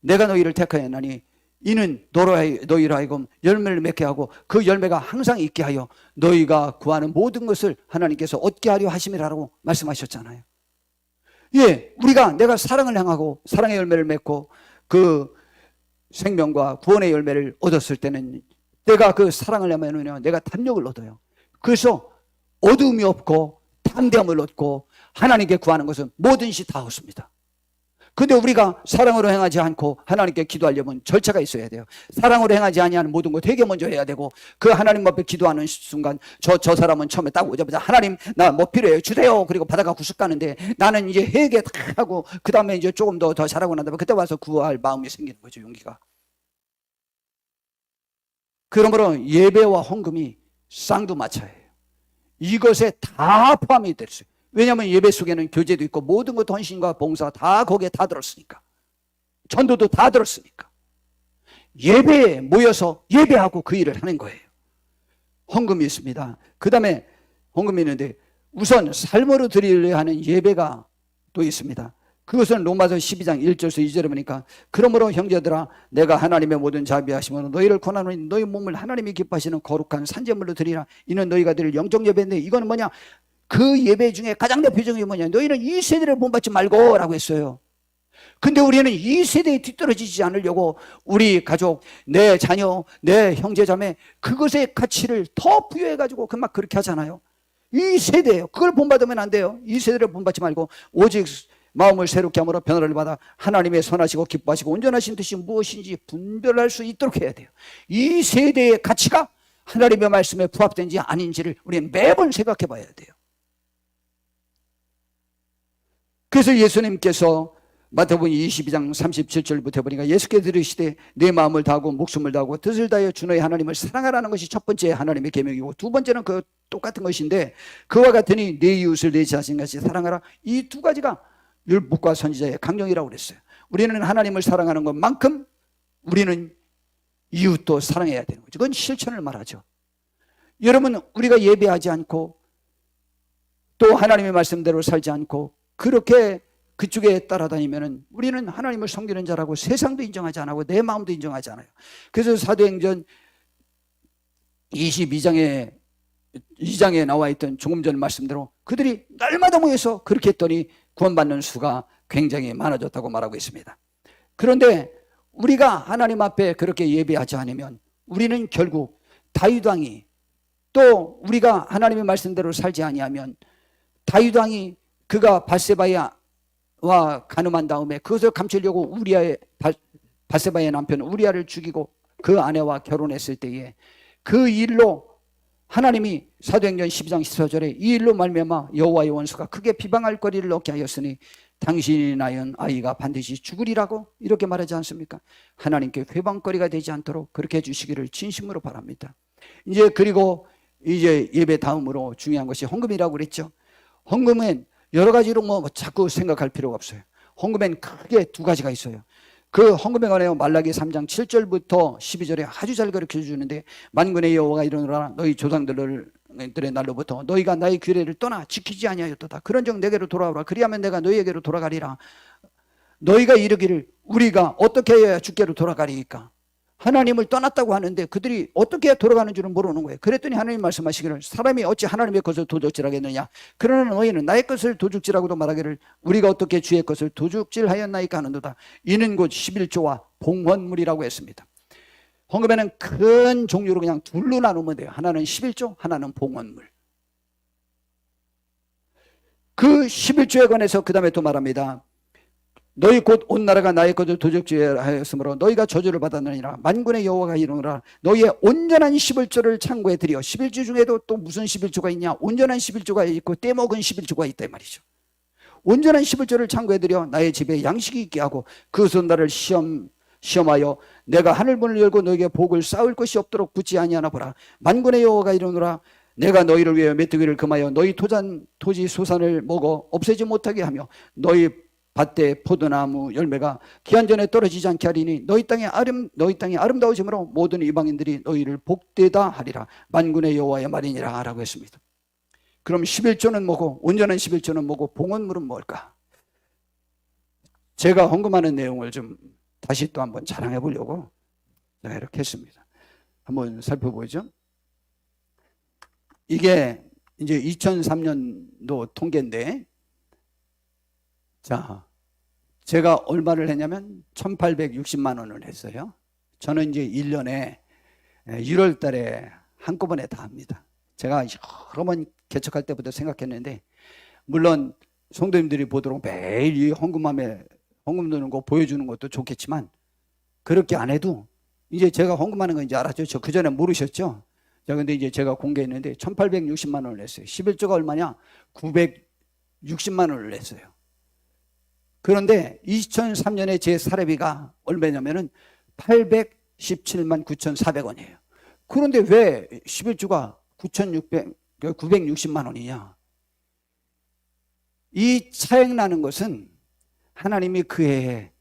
내가 너희를 택하였나니 이는 너희로 하여금 열매를 맺게 하고 그 열매가 항상 있게 하여 너희가 구하는 모든 것을 하나님께서 얻게 하려 하심이라고 말씀하셨잖아요. 예, 내가 사랑을 향하고 사랑의 열매를 맺고 그 생명과 구원의 열매를 얻었을 때는 내가 그 사랑을 하면 내가 탄력을 얻어요. 그래서 어두움이 없고 담대함을 얻고 하나님께 구하는 것은 뭐든지 다 얻습니다. 근데 우리가 사랑으로 행하지 않고 하나님께 기도하려면 절차가 있어야 돼요. 사랑으로 행하지 아니하는 모든 것 되게 먼저 해야 되고 그 하나님 앞에 기도하는 순간 저 사람은 처음에 딱 오자마자 하나님 나 뭐 필요해요 주세요. 그리고 받아가 구석 가는데 나는 이제 회개 다 하고 그 다음에 이제 조금 더 잘하고 난 다음에 그때 와서 구할 마음이 생기는 거죠. 용기가. 그러므로 예배와 헌금이 쌍두마차예요. 이것에 다 포함이 됐어요. 왜냐하면 예배 속에는 교제도 있고 모든 것 헌신과 봉사 다 거기에 다 들었으니까. 전도도 다 들었으니까. 예배에 모여서 예배하고 그 일을 하는 거예요. 헌금이 있습니다. 그 다음에 헌금이 있는데 우선 삶으로 드리려 하는 예배가 또 있습니다. 그것은 로마서 12장 1절에서 2절에 보니까 그러므로 형제들아 내가 하나님의 모든 자비하심으로 너희를 권하노니 너희 몸을 하나님이 기뻐하시는 거룩한 산제물로 드리라. 이는 너희가 드릴 영적 예배인데 이거는 뭐냐? 그 예배 중에 가장 대표적인 게 뭐냐? 너희는 이 세대를 본받지 말고 라고 했어요. 근데 우리는 이 세대에 뒤떨어지지 않으려고 우리 가족, 내 자녀, 내 형제 자매 그것의 가치를 더 부여해가지고 막 그렇게 하잖아요. 이 세대예요. 그걸 본받으면 안 돼요. 이 세대를 본받지 말고 오직 마음을 새롭게 함으로 변화를 받아 하나님의 선하시고 기뻐하시고 온전하신 뜻이 무엇인지 분별할 수 있도록 해야 돼요. 이 세대의 가치가 하나님의 말씀에 부합된지 아닌지를 우리는 매번 생각해 봐야 돼요. 그래서 예수님께서 마태복음 22장 37절부터 보니까 예수께서 들으시되 내 마음을 다하고 목숨을 다하고 뜻을 다하여 주 너의 하나님을 사랑하라는 것이 첫 번째 하나님의 계명이고 두 번째는 그 똑같은 것인데 그와 같으니 내 이웃을 내 자신같이 사랑하라. 이 두 가지가 율법과 선지자의 강령이라고 그랬어요. 우리는 하나님을 사랑하는 것만큼 우리는 이웃도 사랑해야 되는 거죠. 그건 실천을 말하죠. 여러분 우리가 예배하지 않고 또 하나님의 말씀대로 살지 않고 그렇게 그쪽에 따라다니면은 우리는 하나님을 섬기는 자라고 세상도 인정하지 않고 내 마음도 인정하지 않아요. 그래서 사도행전 22장에 나와 있던 조금 전 말씀대로 그들이 날마다 모여서 그렇게 했더니 구원받는 수가 굉장히 많아졌다고 말하고 있습니다. 그런데 우리가 하나님 앞에 그렇게 예배하지 않으면 우리는 결국 다윗 왕이 또 우리가 하나님의 말씀대로 살지 아니하면 다윗 왕이 그가 바세바와 간음한 다음에 그것을 감추려고 바세바의 남편 우리아를 죽이고 그 아내와 결혼했을 때에 그 일로 하나님이 사도행전 12장 14절에 이 일로 말미암아 여호와의 원수가 크게 비방할 거리를 얻게 하였으니 당신이 낳은 아이가 반드시 죽으리라고 이렇게 말하지 않습니까? 하나님께 회방거리가 되지 않도록 그렇게 해주시기를 진심으로 바랍니다. 그리고 예배 다음으로 중요한 것이 헌금이라고 그랬죠. 헌금은 여러 가지로 자꾸 생각할 필요가 없어요. 헌금엔 크게 두 가지가 있어요. 그 헌금에 관하여 말라기 3장 7절부터 12절에 아주 잘 가르쳐 주는데 만군의 여호와가 이르노라 너희 조상들의 날로부터 너희가 나의 규례를 떠나 지키지 아니하였도다. 그런즉 내게로 돌아오라. 그리하면 내가 너희에게로 돌아가리라. 너희가 이르기를 우리가 어떻게 해야 주께로 돌아가리까? 하나님을 떠났다고 하는데 그들이 어떻게 돌아가는 줄은 모르는 거예요. 그랬더니 하나님 말씀하시기를 사람이 어찌 하나님의 것을 도둑질하겠느냐. 그러나 너희는 나의 것을 도둑질하고도 말하기를 우리가 어떻게 주의 것을 도둑질하였나이까 하는도다. 이는 곧 11조와 봉헌물이라고 했습니다. 헌금에는 큰 종류로 그냥 둘로 나누면 돼요. 하나는 11조, 하나는 봉헌물. 그 11조에 관해서 그 다음에 또 말합니다. 너희 곧 온 나라가 나의 것을 도적질하였으므로 너희가 저주를 받았느니라. 만군의 여호와가 이르노라 너희의 온전한 11조를 창고에 들여. 11조 중에도 또 무슨 11조가 있냐? 온전한 11조가 있고 떼먹은 11조가 있다 이 말이죠. 온전한 11조를 창고에 들여 나의 집에 양식이 있게 하고 그것은 나를 시험하여 내가 하늘문을 열고 너에게 복을 쌓을 것이 없도록 붙지 아니하나 보라. 만군의 여호와가 이르노라 내가 너희를 위하여 메뚜기를 금하여 너희 토지 소산을 먹어 없애지 못하게 하며 너희 밭에 포도나무 열매가 기한 전에 떨어지지 않게 하리니 너희 땅이 아름다우심으로 모든 이방인들이 너희를 복되다 하리라. 만군의 여호와의 말이니라 라고 했습니다. 그럼 11조는 뭐고 온전한 11조는 뭐고 봉헌물은 뭘까? 제가 헌금하는 내용을 좀 다시 또 한번 자랑해 보려고 제가 이렇게 했습니다. 한번 살펴보죠. 이게 이제 2003년도 통계인데 자, 제가 얼마를 했냐면 1860만 원을 했어요. 저는 이제 1년에 1월 달에 한꺼번에 다 합니다. 제가 여러 번 개척할 때부터 생각했는데 물론 성도님들이 보도록 매일 이 헌금 드는 거 보여주는 것도 좋겠지만 그렇게 안 해도 이제 제가 헌금하는 건 이제 알았죠. 저 그전에 모르셨죠? 자, 근데 이제 제가 공개했는데 1860만 원을 냈어요. 11조가 얼마냐? 960만 원을 냈어요. 그런데 2003년에 제 사례비가 얼마냐면은 817만 9,400원이에요. 그런데 왜 11조가 960만 원이냐? 이 차액 나는 것은 하나님이 그 해에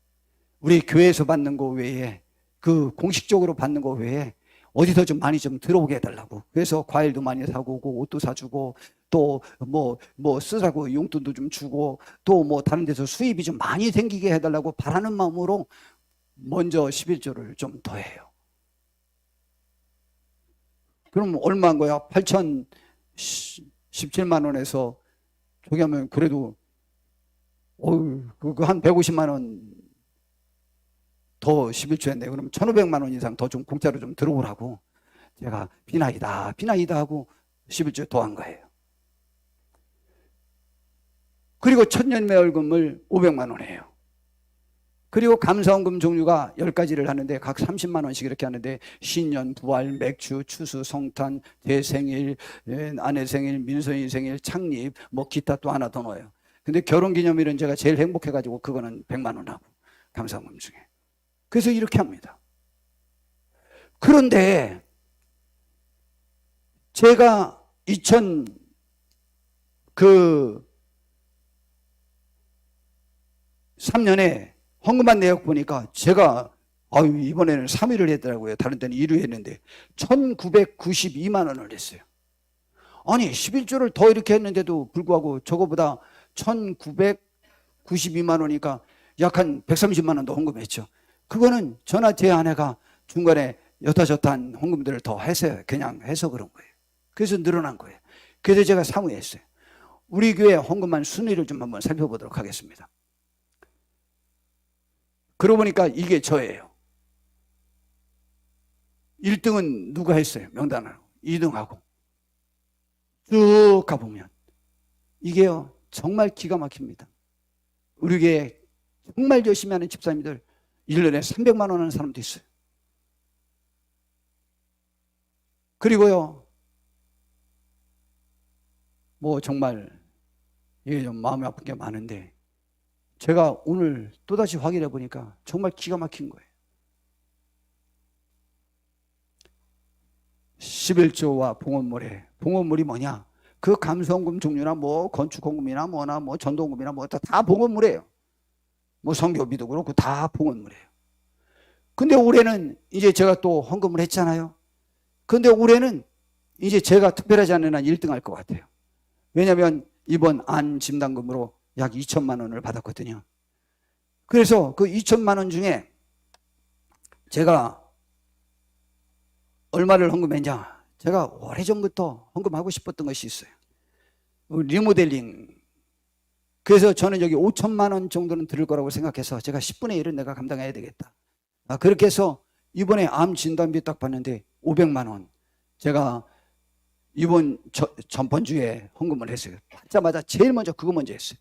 우리 교회에서 받는 거 외에 그 공식적으로 받는 거 외에 어디서 좀 많이 좀 들어오게 해달라고. 그래서 과일도 많이 사고 오고 옷도 사주고 또 뭐 쓰라고 용돈도 좀 주고 또 뭐 다른 데서 수입이 좀 많이 생기게 해달라고 바라는 마음으로 먼저 11조를 좀 더해요. 그럼 얼마인 거야? 8,017만 원에서 저기 하면 그래도 한 150만 원 더 11조 했네. 그럼 1,500만 원 이상 더 좀 공짜로 좀 들어오라고 제가 비나이다 하고 11조 더한 거예요. 그리고 천년매월금을 500만 원 해요. 그리고 감사원금 종류가 10가지를 하는데 각 30만 원씩 이렇게 하는데 신년, 부활, 맥주, 추수, 성탄, 대생일, 아내 생일, 민선이 생일, 창립 뭐 기타 또 하나 더 넣어요. 근데 결혼기념일은 제가 제일 행복해가지고 그거는 100만 원 하고 감사원금 중에. 그래서 이렇게 합니다. 그런데 제가 2003년에 헌금한 내역 보니까 제가 이번에는 3위를 했더라고요. 다른 때는 1위 했는데 1,992만 원을 냈어요. 아니 11조를 더 이렇게 했는데도 불구하고 저거보다 1,992만 원이니까 약 한 130만 원 더 헌금했죠. 그거는 저나 제 아내가 중간에 여타저타한 헌금들을 더 해서 그냥 해서 그런 거예요. 그래서 늘어난 거예요. 그래서 제가 상의했어요. 우리 교회 헌금한 순위를 좀 한번 살펴보도록 하겠습니다. 그러고 보니까 이게 저예요. 1등은 누가 했어요? 명단으로. 2등하고. 쭉 가보면 이게요 정말 기가 막힙니다. 우리 교회 정말 열심히 하는 집사님들 1년에 300만 원 하는 사람도 있어요. 그리고요 뭐 정말 이게 좀 마음이 아픈 게 많은데 제가 오늘 또다시 확인해 보니까 정말 기가 막힌 거예요. 11조와 봉헌물에 봉헌물이 뭐냐? 그 감사원금 종류나 뭐 건축헌금이나 뭐나 뭐 전도헌금이나 뭐 다 봉헌물이에요. 뭐 선교비도 그렇고 다 봉헌물이에요. 근데 올해는 이제 제가 또 헌금을 했잖아요. 근데 올해는 이제 제가 특별하지 않은 한 1등 할 것 같아요. 왜냐하면 이번 안 진단금으로 약 2천만 원을 받았거든요. 그래서 그 2천만 원 중에 제가 얼마를 헌금했냐? 제가 오래전부터 헌금하고 싶었던 것이 있어요. 리모델링. 그래서 저는 여기 5천만 원 정도는 들을 거라고 생각해서 제가 10분의 1은 내가 감당해야 되겠다. 그렇게 해서 이번에 암 진단비 딱 봤는데 500만 원. 제가 이번 전번주에 헌금을 했어요. 받자마자 제일 먼저 그거 먼저 했어요.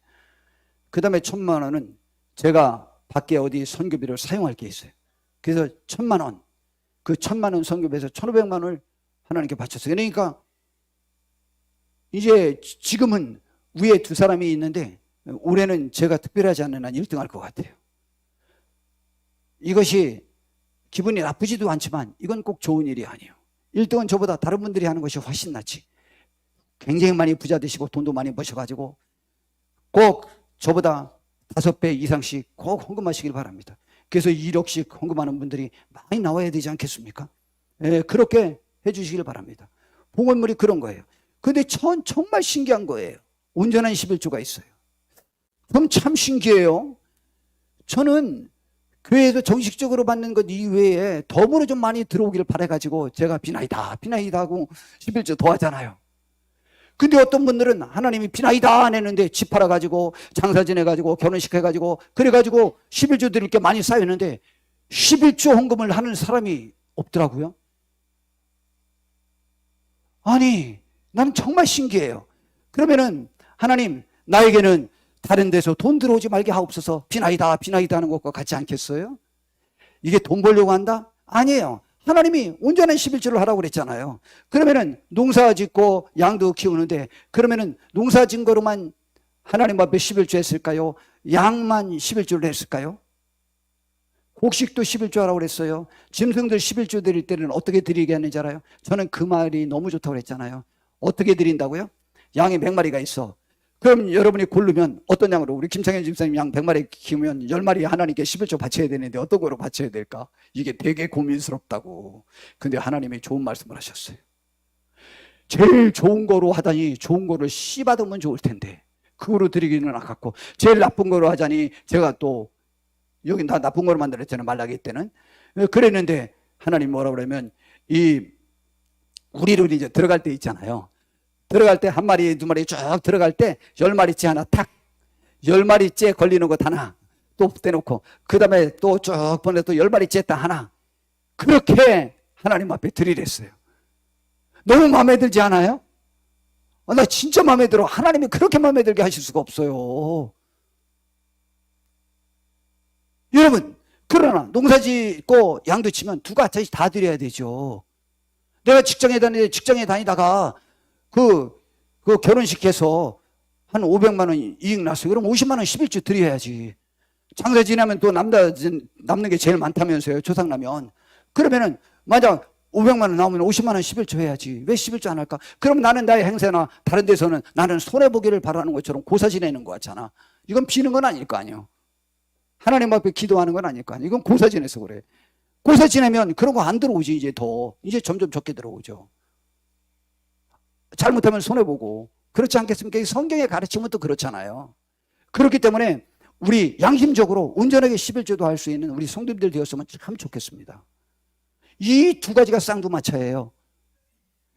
그 다음에 1,000만 원은 제가 밖에 어디 선교비를 사용할 게 있어요. 그래서 1,000만 원. 그 1,000만 원 선교비에서 1,500만 원을 하나님께 바쳤어요. 그러니까 이제 지금은 위에 두 사람이 있는데 올해는 제가 특별하지 않은 한 1등 할 것 같아요. 이것이 기분이 나쁘지도 않지만 이건 꼭 좋은 일이 아니에요. 1등은 저보다 다른 분들이 하는 것이 훨씬 낫지. 굉장히 많이 부자 되시고 돈도 많이 버셔가지고 꼭 저보다 5배 이상씩 꼭 헌금하시길 바랍니다. 그래서 1억씩 헌금하는 분들이 많이 나와야 되지 않겠습니까? 그렇게 해주시길 바랍니다. 봉헌물이 그런 거예요. 근데 정말 신기한 거예요. 온전한 11조가 있어요. 그럼 참 신기해요. 저는 교회에서 정식적으로 받는 것 이외에 덤으로 좀 많이 들어오기를 바라가지고 제가 비나이다 하고 11조 더 하잖아요. 근데 어떤 분들은 하나님이 비나이다 안 했는데 집 팔아가지고 장사 지내가지고 결혼식 해가지고 그래가지고 11조 드릴 게 많이 쌓였는데 11조 헌금을 하는 사람이 없더라고요. 아니 나는 정말 신기해요. 그러면은 하나님 나에게는 다른 데서 돈 들어오지 말게 하옵소서 비나이다 하는 것과 같지 않겠어요? 이게 돈 벌려고 한다? 아니에요. 하나님이 온전한 11조를 하라고 그랬잖아요. 그러면은 농사 짓고 양도 키우는데 그러면은 농사 짓는 거로만 하나님 앞에 11조 했을까요? 양만 11조를 했을까요? 곡식도 11조 하라고 그랬어요. 짐승들 11조 드릴 때는 어떻게 드리게 하는지 알아요? 저는 그 말이 너무 좋다고 그랬잖아요. 어떻게 드린다고요? 양이 100마리가 있어. 그럼 여러분이 고르면 어떤 양으로, 우리 김창현 집사님 양 100마리 키우면 10마리 하나님께 11조 바쳐야 되는데 어떤 거로 바쳐야 될까? 이게 되게 고민스럽다고. 근데 하나님이 좋은 말씀을 하셨어요. 제일 좋은 거로 하다니 좋은 거를 씨 받으면 좋을 텐데 그거로 드리기는 아깝고, 제일 나쁜 거로 하자니 제가 또 여긴 다 나쁜 거로 만들었잖아요, 말라기 때는. 그랬는데 하나님 뭐라 그러면, 이 우리로 이제 들어갈 때 있잖아요. 들어갈 때 한 마리 두 마리 쭉 들어갈 때 10마리째 하나 탁, 10마리째 걸리는 것 하나 또 떼놓고, 그 다음에 또 쭉 보내 또 10마리째 딱 하나, 그렇게 하나님 앞에 드리랬어요. 너무 마음에 들지 않아요? 나 진짜 마음에 들어. 하나님이 그렇게 마음에 들게 하실 수가 없어요. 여러분, 그러나 농사 짓고 양도 치면 두 가지씩 다 드려야 되죠. 내가 직장에 다니다가 그 결혼식해서 한 500만 원 이익 났어요. 그럼 50만 원 11주 드려야지. 장사 지나면 또 남는 게 제일 많다면서요, 조상라면. 그러면은 만약 500만 원 나오면 50만 원 11조 해야지. 왜 11조 안 할까? 그럼 나는 나의 행세나 다른 데서는 나는 손해보기를 바라는 것처럼 고사 지내는 거 같잖아. 이건 비는 건 아닐 거 아니에요. 하나님 앞에 기도하는 건 아닐 거 아니에요. 이건 고사 지내서 그래. 고사 지내면 그런 거 안 들어오지. 이제 점점 적게 들어오죠. 잘못하면 손해보고. 그렇지 않겠습니까? 성경의 가르침은 또 그렇잖아요. 그렇기 때문에 우리 양심적으로 온전하게 11조도 할 수 있는 우리 성도님들 되었으면 참 좋겠습니다. 이 두 가지가 쌍두마차예요.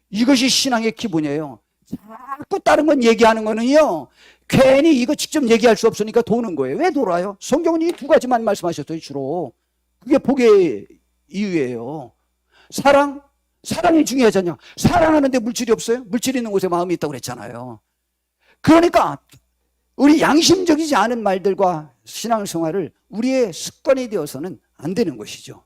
이것이 신앙의 기본이에요. 자꾸 다른 건 얘기하는 거는요, 괜히 이거 직접 얘기할 수 없으니까 도는 거예요. 왜 돌아요? 성경은 이 두 가지만 말씀하셨어요, 주로. 그게 복의 이유예요. 사랑이 중요하잖아요. 사랑하는데 물질이 없어요? 물질 있는 곳에 마음이 있다고 그랬잖아요. 그러니까 우리 양심적이지 않은 말들과 신앙생활을 우리의 습관이 되어서는 안 되는 것이죠.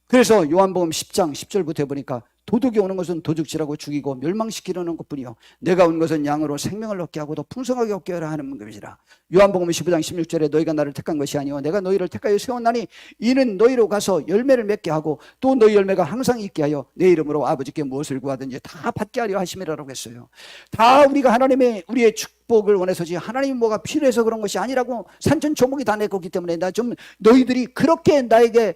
그래서 요한복음 10장 10절부터 해보니까 도둑이 오는 것은 도둑질하고 죽이고 멸망시키려는 것뿐이요 내가 온 것은 양으로 생명을 얻게 하고 더 풍성하게 얻게 하라 하는 것이라. 요한복음 15장 16절에 너희가 나를 택한 것이 아니오 내가 너희를 택하여 세웠나니 이는 너희로 가서 열매를 맺게 하고 또 너희 열매가 항상 있게 하여 내 이름으로 아버지께 무엇을 구하든지 다 받게 하려 하심이라고 했어요. 다 우리가 우리의 축복을 원해서지 하나님이 뭐가 필요해서 그런 것이 아니라고. 산천초목이 다 내 거기 때문에 나 좀 너희들이 그렇게 나에게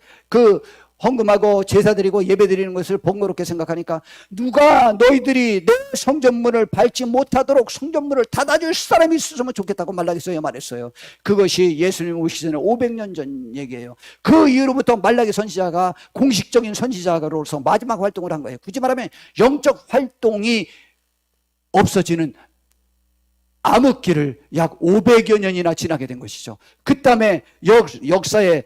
헌금하고 제사 드리고 예배 드리는 것을 번거롭게 생각하니까 누가 너희들이 내 성전문을 밟지 못하도록 성전문을 닫아줄 사람이 있으면 좋겠다고 말라기서야 말했어요. 그것이 예수님 오시기 전에 500년 전 얘기예요. 그 이후로부터 말라기 선지자가 공식적인 선지자로서 마지막 활동을 한 거예요. 굳이 말하면 영적 활동이 없어지는 암흑기를 약 500여 년이나 지나게 된 것이죠. 그 다음에 역사의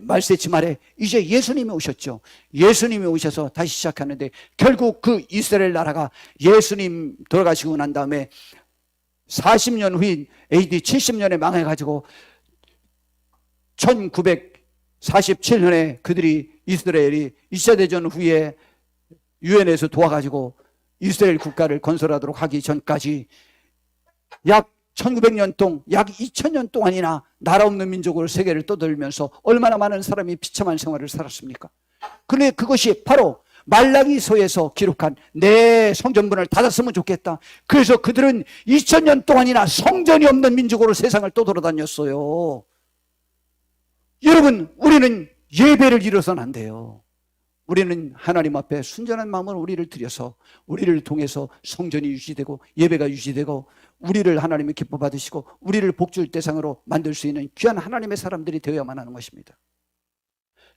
말세치 말에 이제 예수님이 오셨죠. 예수님이 오셔서 다시 시작하는데 결국 그 이스라엘 나라가 예수님 돌아가시고 난 다음에 40년 후인 AD 70년에 망해가지고 1947년에 이스라엘이 2차 대전 후에 유엔에서 도와가지고 이스라엘 국가를 건설하도록 하기 전까지 약 1900년 동안, 약 2000년 동안이나 나라 없는 민족으로 세계를 떠돌면서 얼마나 많은 사람이 비참한 생활을 살았습니까? 그런데 그것이 바로 말라기서에서 기록한 내 성전문을 닫았으면 좋겠다. 그래서 그들은 2000년 동안이나 성전이 없는 민족으로 세상을 떠돌아다녔어요. 여러분, 우리는 예배를 잃어서는 안 돼요. 우리는 하나님 앞에 순전한 마음으로 우리를 드려서 우리를 통해서 성전이 유지되고 예배가 유지되고 우리를 하나님이 기뻐 받으시고 우리를 복줄 대상으로 만들 수 있는 귀한 하나님의 사람들이 되어야만 하는 것입니다.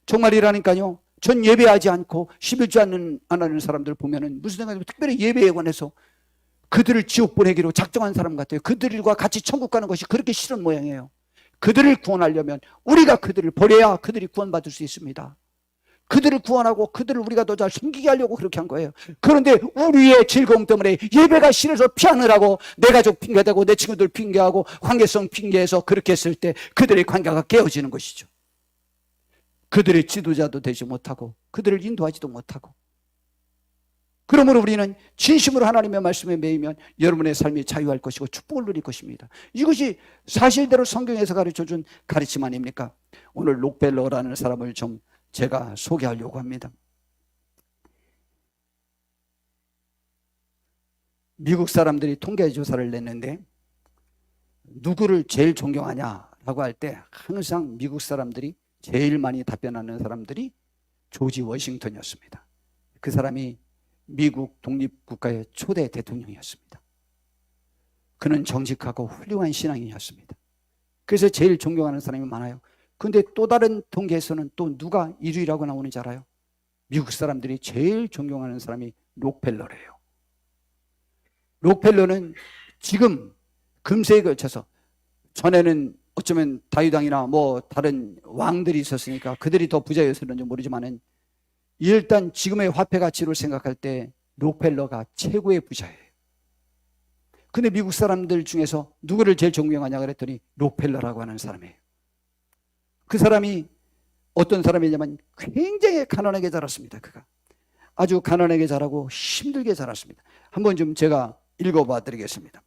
정말이라니까요. 전 예배하지 않고 11주 안 하는 사람들 보면은 무슨 생각이면 특별히 예배에 관해서 그들을 지옥 보내기로 작정한 사람 같아요. 그들과 같이 천국 가는 것이 그렇게 싫은 모양이에요. 그들을 구원하려면 우리가 그들을 버려야 그들이 구원받을 수 있습니다. 그들을 구원하고 그들을 우리가 더 잘 섬기게 하려고 그렇게 한 거예요. 그런데 우리의 즐거움 때문에 예배가 싫어서 피하느라고 내 가족 핑계대고 내 친구들 핑계하고 관계성 핑계해서 그렇게 했을 때 그들의 관계가 깨어지는 것이죠. 그들의 지도자도 되지 못하고 그들을 인도하지도 못하고. 그러므로 우리는 진심으로 하나님의 말씀에 매이면 여러분의 삶이 자유할 것이고 축복을 누릴 것입니다. 이것이 사실대로 성경에서 가르쳐준 가르침 아닙니까? 오늘 록벨러라는 사람을 좀 제가 소개하려고 합니다. 미국 사람들이 통계 조사를 냈는데 누구를 제일 존경하냐라고 할 때 항상 미국 사람들이 제일 많이 답변하는 사람들이 조지 워싱턴이었습니다. 그 사람이 미국 독립국가의 초대 대통령이었습니다. 그는 정직하고 훌륭한 신앙인이었습니다. 그래서 제일 존경하는 사람이 많아요. 근데 또 다른 통계에서는 또 누가 1위라고 나오는지 알아요? 미국 사람들이 제일 존경하는 사람이 록펠러래요. 록펠러는 지금 금세에 걸쳐서, 전에는 어쩌면 다유당이나 뭐 다른 왕들이 있었으니까 그들이 더 부자였었는지 모르지만은 일단 지금의 화폐 가치로 생각할 때 록펠러가 최고의 부자예요. 근데 미국 사람들 중에서 누구를 제일 존경하냐 그랬더니 록펠러라고 하는 사람이에요. 그 사람이 어떤 사람이냐면 굉장히 가난하게 자랐습니다. 그가 아주 가난하게 자라고 힘들게 자랐습니다. 한번 좀 제가 읽어봐 드리겠습니다.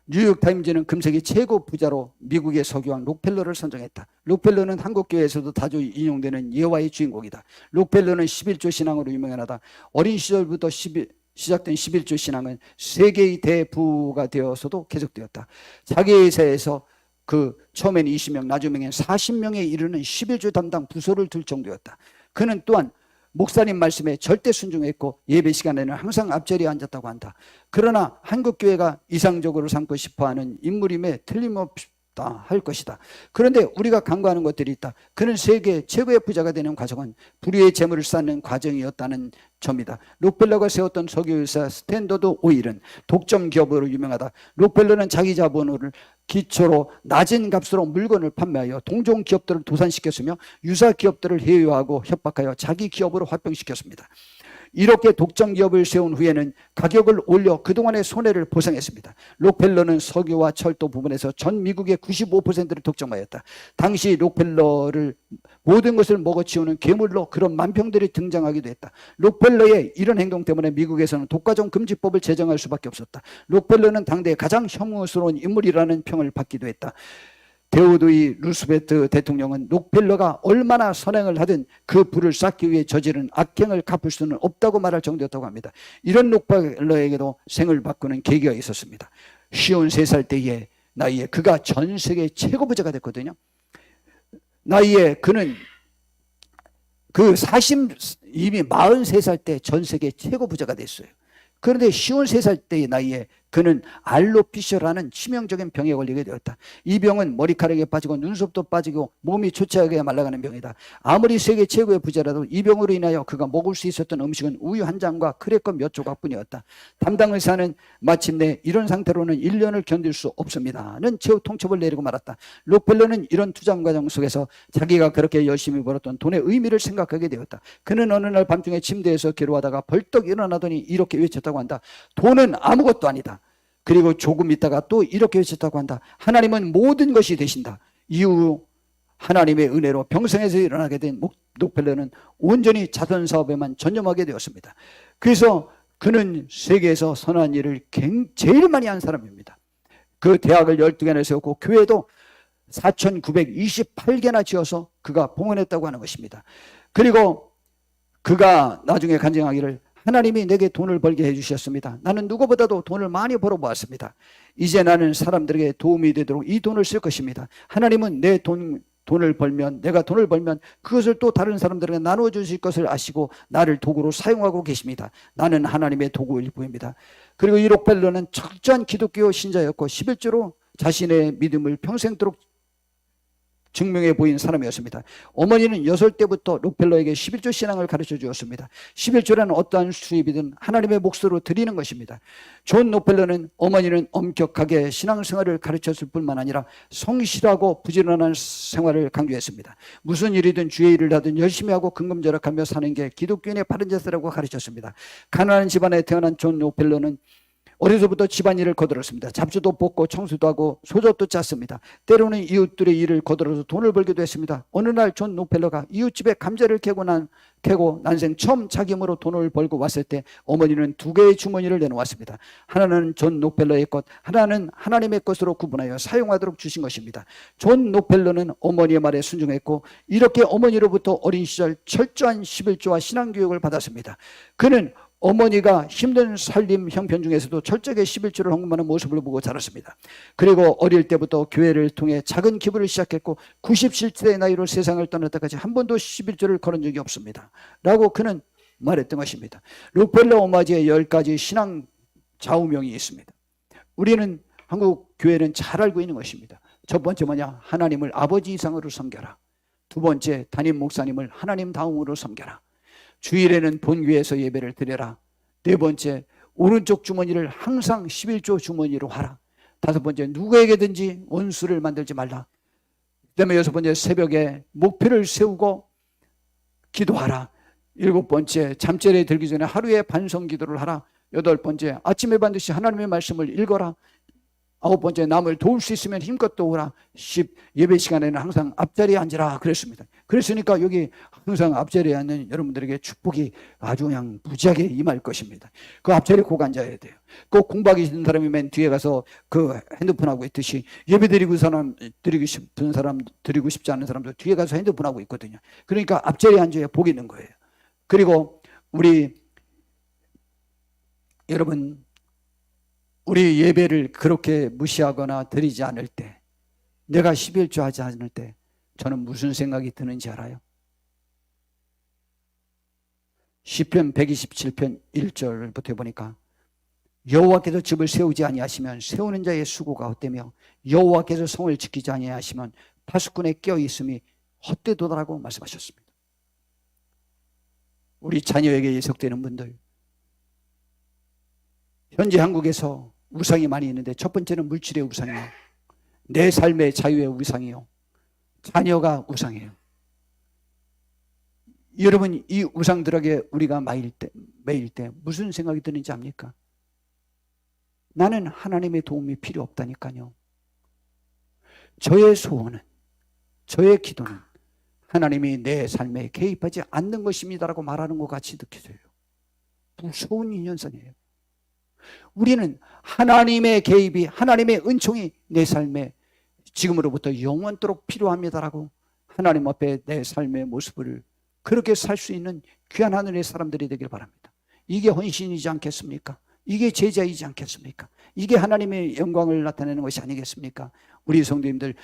뉴욕타임즈는 금세기 최고 부자로 미국의 석유왕 록펠러를 선정했다. 록펠러는 한국교회에서도 자주 인용되는 예화의 주인공이다. 록펠러는 11조 신앙으로 유명하다. 어린 시절부터 시작된 11조 신앙은 세계의 대부가 되어서도 계속되었다. 자기 회사에서 그 처음엔 20명, 나중에는 40명에 이르는 11조 담당 부서를 둘 정도였다. 그는 또한 목사님 말씀에 절대 순종했고 예배 시간에는 항상 앞자리에 앉았다고 한다. 그러나 한국교회가 이상적으로 삼고 싶어하는 인물임에 틀림없다 할 것이다. 그런데 우리가 간과하는 것들이 있다. 그는 세계 최고의 부자가 되는 과정은 불의의 재물을 쌓는 과정이었다는 점이다. 록펠러가 세웠던 석유회사 스탠더드 오일은 독점 기업으로 유명하다. 록펠러는 자기 자본을 기초로 낮은 값으로 물건을 판매하여 동종 기업들을 도산시켰으며 유사 기업들을 해외화하고 협박하여 자기 기업으로 활병시켰습니다. 이렇게 독점 기업을 세운 후에는 가격을 올려 그동안의 손해를 보상했습니다. 록펠러는 석유와 철도 부분에서 전 미국의 95%를 독점하였다. 당시 록펠러를 모든 것을 먹어치우는 괴물로 그런 만평들이 등장하기도 했다. 록펠러의 이런 행동 때문에 미국에서는 독과점 금지법을 제정할 수밖에 없었다. 록펠러는 당대 가장 혐오스러운 인물이라는 평을 받기도 했다. 데오도이 루스베트 대통령은 록펠러가 얼마나 선행을 하든 그 부를 쌓기 위해 저지른 악행을 갚을 수는 없다고 말할 정도였다고 합니다. 이런 록펠러에게도 생을 바꾸는 계기가 있었습니다. 53살 나이에 그가 전 세계 최고 부자가 됐거든요. 나이에 그는 이미 43살 때 전 세계 최고 부자가 됐어요. 그런데 53살 때의 나이에 그는 알로피셔라는 치명적인 병에 걸리게 되었다. 이 병은 머리카락이 빠지고 눈썹도 빠지고 몸이 초췌하게 말라가는 병이다. 아무리 세계 최고의 부자라도 이 병으로 인하여 그가 먹을 수 있었던 음식은 우유 한 잔과 크래커 몇 조각뿐이었다. 담당 의사는 마침내 이런 상태로는 1년을 견딜 수 없습니다는 최후 통첩을 내리고 말았다. 록펠러는 이런 투자 과정 속에서 자기가 그렇게 열심히 벌었던 돈의 의미를 생각하게 되었다. 그는 어느 날 밤중에 침대에서 괴로워하다가 벌떡 일어나더니 이렇게 외쳤다고 한다. 돈은 아무것도 아니다. 그리고 조금 있다가 또 이렇게 외쳤다고 한다. 하나님은 모든 것이 되신다. 이후 하나님의 은혜로 병상에서 일어나게 된 록펠러는 온전히 자선 사업에만 전념하게 되었습니다. 그래서 그는 세계에서 선한 일을 제일 많이 한 사람입니다. 그 대학을 12개나 세웠고 교회도 4,928개나 지어서 그가 봉헌했다고 하는 것입니다. 그리고 그가 나중에 간증하기를 하나님이 내게 돈을 벌게 해주셨습니다. 나는 누구보다도 돈을 많이 벌어보았습니다. 이제 나는 사람들에게 도움이 되도록 이 돈을 쓸 것입니다. 하나님은 돈을 벌면, 내가 돈을 벌면 그것을 또 다른 사람들에게 나누어 주실 것을 아시고 나를 도구로 사용하고 계십니다. 나는 하나님의 도구일 뿐입니다. 그리고 이 록펠러는 철저한 기독교 신자였고 11조로 자신의 믿음을 평생도록 증명해 보인 사람이었습니다. 어머니는 6때부터 록펠러에게 11조 신앙을 가르쳐 주었습니다. 11조라는 어떠한 수입이든 하나님의 몫으로 드리는 것입니다. 존 록펠러는 어머니는 엄격하게 신앙생활을 가르쳤을 뿐만 아니라 성실하고 부지런한 생활을 강조했습니다. 무슨 일이든 주의 일을 하든 열심히 하고 근검절약하며 사는 게 기독교인의 바른 자세라고 가르쳤습니다. 가난한 집안에 태어난 존 록펠러는 어려서부터 집안일을 거들었습니다. 잡초도 뽑고 청소도 하고 소젖도 짰습니다. 때로는 이웃들의 일을 거들어서 돈을 벌기도 했습니다. 어느 날 존 록펠러가 이웃집에 감자를 캐고 난생 처음 자기 힘으로 돈을 벌고 왔을 때 어머니는 2개의 주머니를 내놓았습니다. 하나는 존 록펠러의 것, 하나는 하나님의 것으로 구분하여 사용하도록 주신 것입니다. 존 록펠러는 어머니의 말에 순종했고 이렇게 어머니로부터 어린 시절 철저한 11조와 신앙교육을 받았습니다. 그는 어머니가 힘든 살림 형편 중에서도 철저하게 11조를 헌금하는 모습을 보고 자랐습니다. 그리고 어릴 때부터 교회를 통해 작은 기부를 시작했고 97세의 나이로 세상을 떠날 때까지 한 번도 11조를 걸은 적이 없습니다. 라고 그는 말했던 것입니다. 록펠러 오마지의 10가지 신앙 좌우명이 있습니다. 우리는 한국 교회는 잘 알고 있는 것입니다. 첫 번째 뭐냐? 하나님을 아버지 이상으로 섬겨라. 두 번째, 담임 목사님을 하나님 다음으로 섬겨라. 주일에는 본교회에서 예배를 드려라. 네 번째, 오른쪽 주머니를 항상 11조 주머니로 하라. 다섯 번째, 누구에게든지 원수를 만들지 말라. 그다음에 여섯 번째, 새벽에 목표를 세우고 기도하라. 일곱 번째, 잠자리에 들기 전에 하루에 반성 기도를 하라. 여덟 번째, 아침에 반드시 하나님의 말씀을 읽어라. 아홉 번째, 남을 도울 수 있으면 힘껏 도우라. 10, 예배 시간에는 항상 앞자리에 앉으라 그랬습니다. 그랬으니까 여기 항상 앞자리에 앉는 여러분들에게 축복이 아주 그냥 무지하게 임할 것입니다. 그 앞자리에 꼭 앉아야 돼요. 꼭 공부하기 싫은 사람이 맨 뒤에 가서 그 핸드폰 하고 있듯이 예배 드리고 싶은 사람, 드리고 싶지 않은 사람도 뒤에 가서 핸드폰 하고 있거든요. 그러니까 앞자리에 앉아야 복이 있는 거예요. 그리고 여러분, 우리 예배를 그렇게 무시하거나 드리지 않을 때, 내가 11조 하지 않을 때 저는 무슨 생각이 드는지 알아요? 시편 127편 1절부터 보니까 여호와께서 집을 세우지 아니하시면 세우는 자의 수고가 헛되며 여호와께서 성을 지키지 아니하시면 파수꾼의 깨어 있음이 헛되도다라고 말씀하셨습니다. 우리 자녀에게 예속되는 분들, 현재 한국에서 우상이 많이 있는데 첫 번째는 물질의 우상이요, 내 삶의 자유의 우상이요, 자녀가 우상이에요. 여러분, 이 우상들에게 우리가 매일 때 무슨 생각이 드는지 압니까? 나는 하나님의 도움이 필요 없다니까요. 저의 소원은, 저의 기도는 하나님이 내 삶에 개입하지 않는 것입니다라고 말하는 것 같이 느껴져요. 무서운 인연선이에요. 우리는 하나님의 개입이, 하나님의 은총이 내 삶에 지금으로부터 영원토록 필요합니다라고 하나님 앞에 내 삶의 모습을 그렇게 살 수 있는 귀한 하늘의 사람들이 되길 바랍니다. 이게 헌신이지 않겠습니까? 이게 제자이지 않겠습니까? 이게 하나님의 영광을 나타내는 것이 아니겠습니까? 우리 성도님들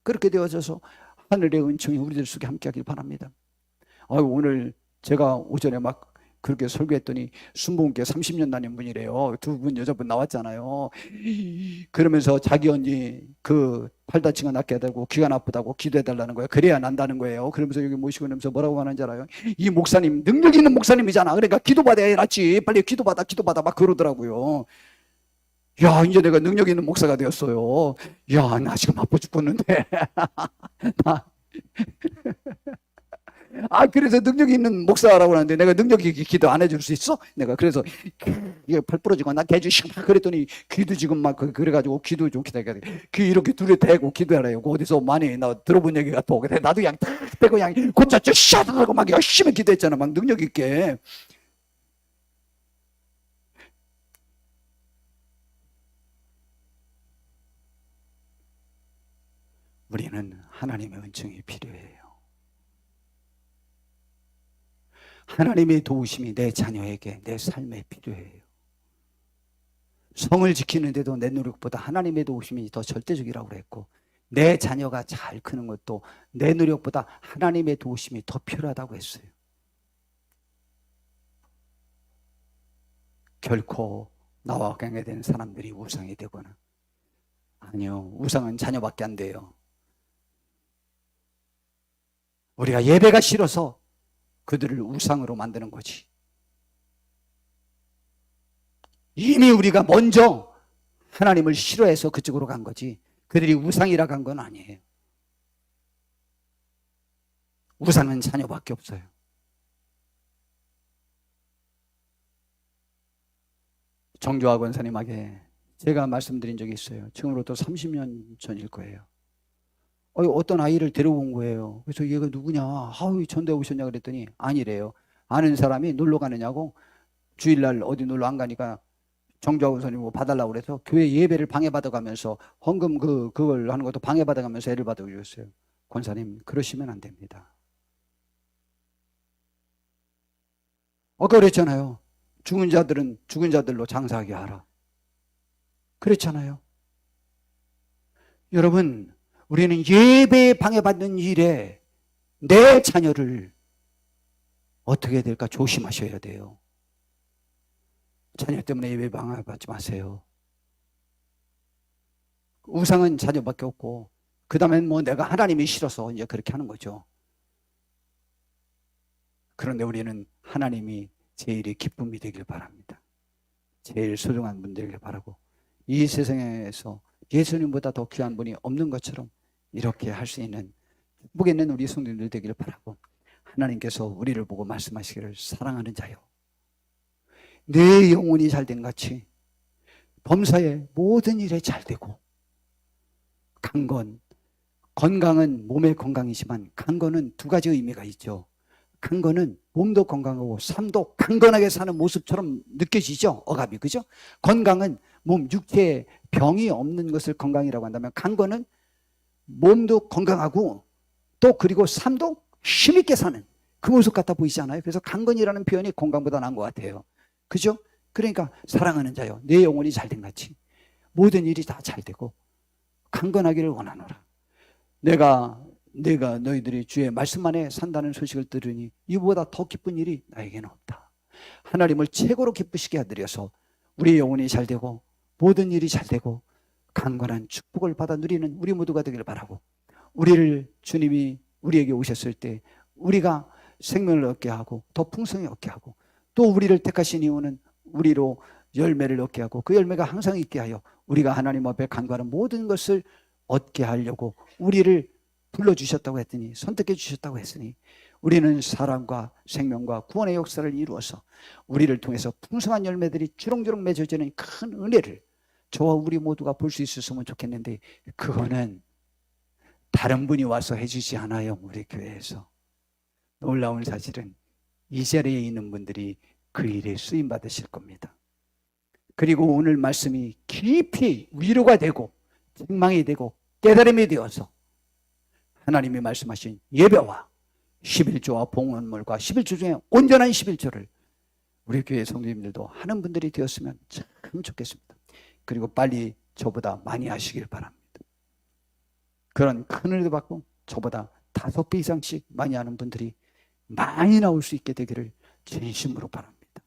그렇게 되어져서 하늘의 은총이 우리들 속에 함께하길 바랍니다. 오늘 제가 오전에 막 그렇게 설교했더니 순복음교회 30년 다닌 분이래요. 두 분 여자분 나왔잖아요. 그러면서 자기 언니 그 팔 다친 거 낫게 해달라고, 귀가 나쁘다고 기도해달라는 거예요. 그래야 난다는 거예요. 그러면서 여기 모시고 나면서 뭐라고 하는지 알아요? 이 목사님 능력 있는 목사님이잖아. 그러니까 기도받아야 낫지. 빨리 기도받아 막 그러더라고요. 야, 이제 내가 능력 있는 목사가 되었어요. 야, 나 지금 바빠 죽겠는데. 그래서 능력 있는 목사라고 하는데 내가 능력 있게 기도 안 해줄 수 있어? 내가 그래서 이게 팔 부러지고 나 개주시고 그랬더니 귀도 지금 막 그래가지고 귀도 좀 기다려. 귀 이렇게 둘이 대고 기도하래요. 어디서 많이 나 들어본 얘기 같아. 나도 그냥 딱 대고 그냥 곧자쭉 샤드하고 막 열심히 기도했잖아. 막 능력 있게. 우리는 하나님의 은총이 필요해요. 하나님의 도우심이 내 자녀에게, 내 삶에 필요해요. 성을 지키는데도 내 노력보다 하나님의 도우심이 더 절대적이라고 그랬고, 내 자녀가 잘 크는 것도 내 노력보다 하나님의 도우심이 더 필요하다고 했어요. 결코 나와 관계되는 사람들이 우상이 되거나, 아니요, 우상은 자녀밖에 안 돼요. 우리가 예배가 싫어서 그들을 우상으로 만드는 거지. 이미 우리가 먼저 하나님을 싫어해서 그쪽으로 간 거지, 그들이 우상이라 간 건 아니에요. 우상은 자녀밖에 없어요. 정조화 권사님에게 제가 말씀드린 적이 있어요. 지금으로부터 30년 전일 거예요. 어떤 아이를 데려온 거예요. 그래서 얘가 누구냐? 전대 오셨냐? 그랬더니 아니래요. 아는 사람이 놀러 가느냐고, 주일날 어디 놀러 안 가니까 정조화 권사님 뭐 봐달라고 그래서 교회 예배를 방해받아가면서 헌금 그걸 하는 것도 방해받아가면서 애를 받아주셨어요. 권사님, 그러시면 안 됩니다. 아까 그랬잖아요. 죽은 자들은 죽은 자들로 장사하게 하라. 그렇잖아요. 여러분, 우리는 예배 방해받는 일에 내 자녀를 어떻게 해야 될까 조심하셔야 돼요. 자녀 때문에 예배 방해받지 마세요. 우상은 자녀밖에 없고, 그 다음엔 뭐 내가 하나님이 싫어서 이제 그렇게 하는 거죠. 그런데 우리는 하나님이 제일의 기쁨이 되길 바랍니다. 제일 소중한 분 되길 바라고, 이 세상에서 예수님보다 더 귀한 분이 없는 것처럼 이렇게 할 수 있는 축복에 있는 우리 성도님들 되기를 바라고, 하나님께서 우리를 보고 말씀하시기를 사랑하는 자요, 내 영혼이 잘된 같이 범사의 모든 일에 잘되고, 강건, 건강은 몸의 건강이지만 강건은 두 가지 의미가 있죠. 강건은 몸도 건강하고 삶도 강건하게 사는 모습처럼 느껴지죠. 억압이, 그죠? 건강은 몸, 육체에 병이 없는 것을 건강이라고 한다면, 강건은 몸도 건강하고 또 그리고 삶도 힘있게 사는 그 모습 같아 보이지 않아요? 그래서 강건이라는 표현이 건강보다 나은 것 같아요. 그죠? 그러니까 사랑하는 자요, 내 영혼이 잘된 같이 모든 일이 다 잘되고 강건하기를 원하노라. 내가 너희들이 주의 말씀 안에 산다는 소식을 들으니 이보다 더 기쁜 일이 나에게는 없다. 하나님을 최고로 기쁘시게 하드려서 우리 영혼이 잘되고 모든 일이 잘되고 강건한 축복을 받아 누리는 우리 모두가 되기를 바라고, 우리를 주님이 우리에게 오셨을 때 우리가 생명을 얻게 하고 더 풍성히 얻게 하고, 또 우리를 택하신 이유는 우리로 열매를 얻게 하고 그 열매가 항상 있게 하여 우리가 하나님 앞에 간구하는 모든 것을 얻게 하려고 우리를 불러주셨다고 했더니, 선택해 주셨다고 했으니, 우리는 사랑과 생명과 구원의 역사를 이루어서 우리를 통해서 풍성한 열매들이 주렁주렁 맺어지는 큰 은혜를 저와 우리 모두가 볼 수 있었으면 좋겠는데, 그거는 다른 분이 와서 해주지 않아요. 우리 교회에서. 놀라운 사실은 이 자리에 있는 분들이 그 일에 쓰임 받으실 겁니다. 그리고 오늘 말씀이 깊이 위로가 되고 책망이 되고 깨달음이 되어서 하나님이 말씀하신 예배와 11조와 봉헌물과 11조 중에 온전한 11조를 우리 교회 성도님들도 하는 분들이 되었으면 참 좋겠습니다. 그리고 빨리 저보다 많이 하시길 바랍니다. 그런 큰 은혜도 받고 저보다 5배 이상씩 많이 하는 분들이 많이 나올 수 있게 되기를 진심으로 바랍니다.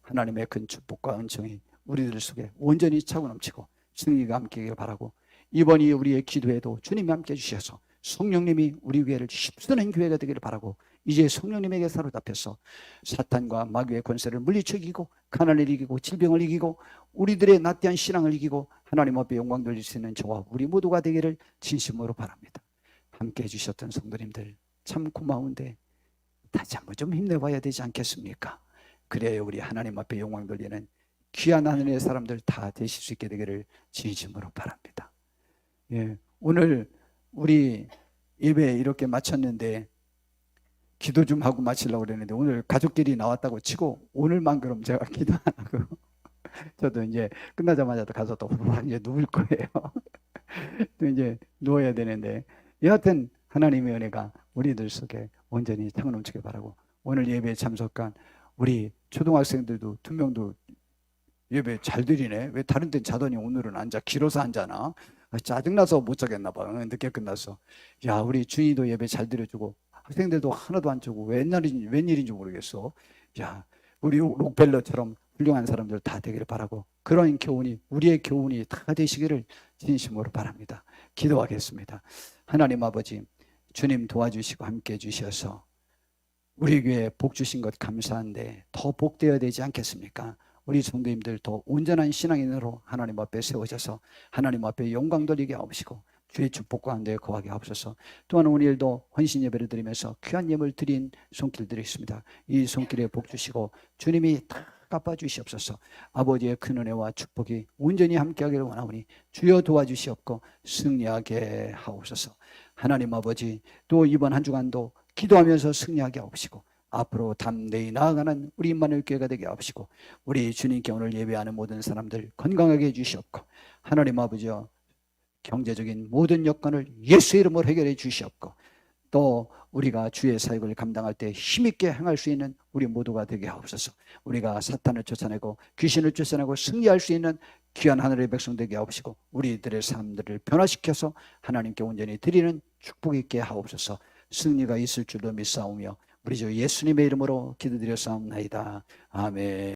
하나님의 큰 축복과 은총이 우리들 속에 온전히 차고 넘치고 승리가 함께하길 바라고, 이번이 우리의 기도에도 주님이 함께해 주셔서 성령님이 우리 교회를 힘쓰는 교회가 되기를 바라고, 이제 성령님에게 사로잡혀서 사탄과 마귀의 권세를 물리쳐 이기고 가난을 이기고 질병을 이기고 우리들의 낫대한 신앙을 이기고 하나님 앞에 영광 돌릴 수 있는 저와 우리 모두가 되기를 진심으로 바랍니다. 함께해 주셨던 성도님들 참 고마운데 다시 한번 좀 힘내봐야 되지 않겠습니까? 그래야 우리 하나님 앞에 영광 돌리는 귀한 하늘의 사람들 다 되실 수 있게 되기를 진심으로 바랍니다. 예, 오늘 우리 예배 이렇게 마쳤는데 기도 좀 하고 마치려고 그랬는데 오늘 가족끼리 나왔다고 치고 오늘만 그럼 제가 기도 안 하고 저도 이제 끝나자마자 가서 또 이제 누울 거예요. 또 이제 누워야 되는데, 여하튼 하나님의 은혜가 우리들 속에 온전히 차고 넘치길 바라고, 오늘 예배에 참석한 우리 초등학생들도 2명도 예배 잘 드리네. 왜 다른 데는 자더니 오늘은 앉아 길어서 앉아나? 짜증나서 못 자겠나 봐. 늦게 끝났어. 야, 우리 준이도 예배 잘 드려주고 학생들도 하나도 안 주고 웬일인지 모르겠어. 야, 우리 록펠러처럼 훌륭한 사람들 다 되기를 바라고, 그런 교훈이 우리의 교훈이 다 되시기를 진심으로 바랍니다. 기도하겠습니다. 하나님 아버지, 주님 도와주시고 함께해 주셔서 우리 교회에 복 주신 것 감사한데 더 복되어야 되지 않겠습니까? 우리 성도님들 더 온전한 신앙인으로 하나님 앞에 세워져서 하나님 앞에 영광 돌리게 하옵시고 주의 축복 가운데 거하게 하옵소서. 또한 오늘도 헌신 예배를 드리면서 귀한 예물 드린 손길들이 있습니다. 이 손길에 복 주시고 주님이 다 갚아주시옵소서. 아버지의 큰 은혜와 축복이 온전히 함께하기를 원하오니 주여 도와주시옵고 승리하게 하옵소서. 하나님 아버지, 또 이번 한 주간도 기도하면서 승리하게 하옵시고 앞으로 담대히 나아가는 우리 임마누엘 교회가 되게 하옵시고, 우리 주님께 오늘 예배하는 모든 사람들 건강하게 해주시옵고, 하나님 아버지여 경제적인 모든 여건을 예수 이름으로 해결해 주시옵고, 또 우리가 주의 사역을 감당할 때 힘있게 행할 수 있는 우리 모두가 되게 하옵소서. 우리가 사탄을 쫓아내고 귀신을 쫓아내고 승리할 수 있는 귀한 하늘의 백성 되게 하옵시고 우리들의 삶들을 변화시켜서 하나님께 온전히 드리는 축복 있게 하옵소서. 승리가 있을 줄로 믿사오며 우리 주 예수님의 이름으로 기도드렸사옵나이다. 아멘.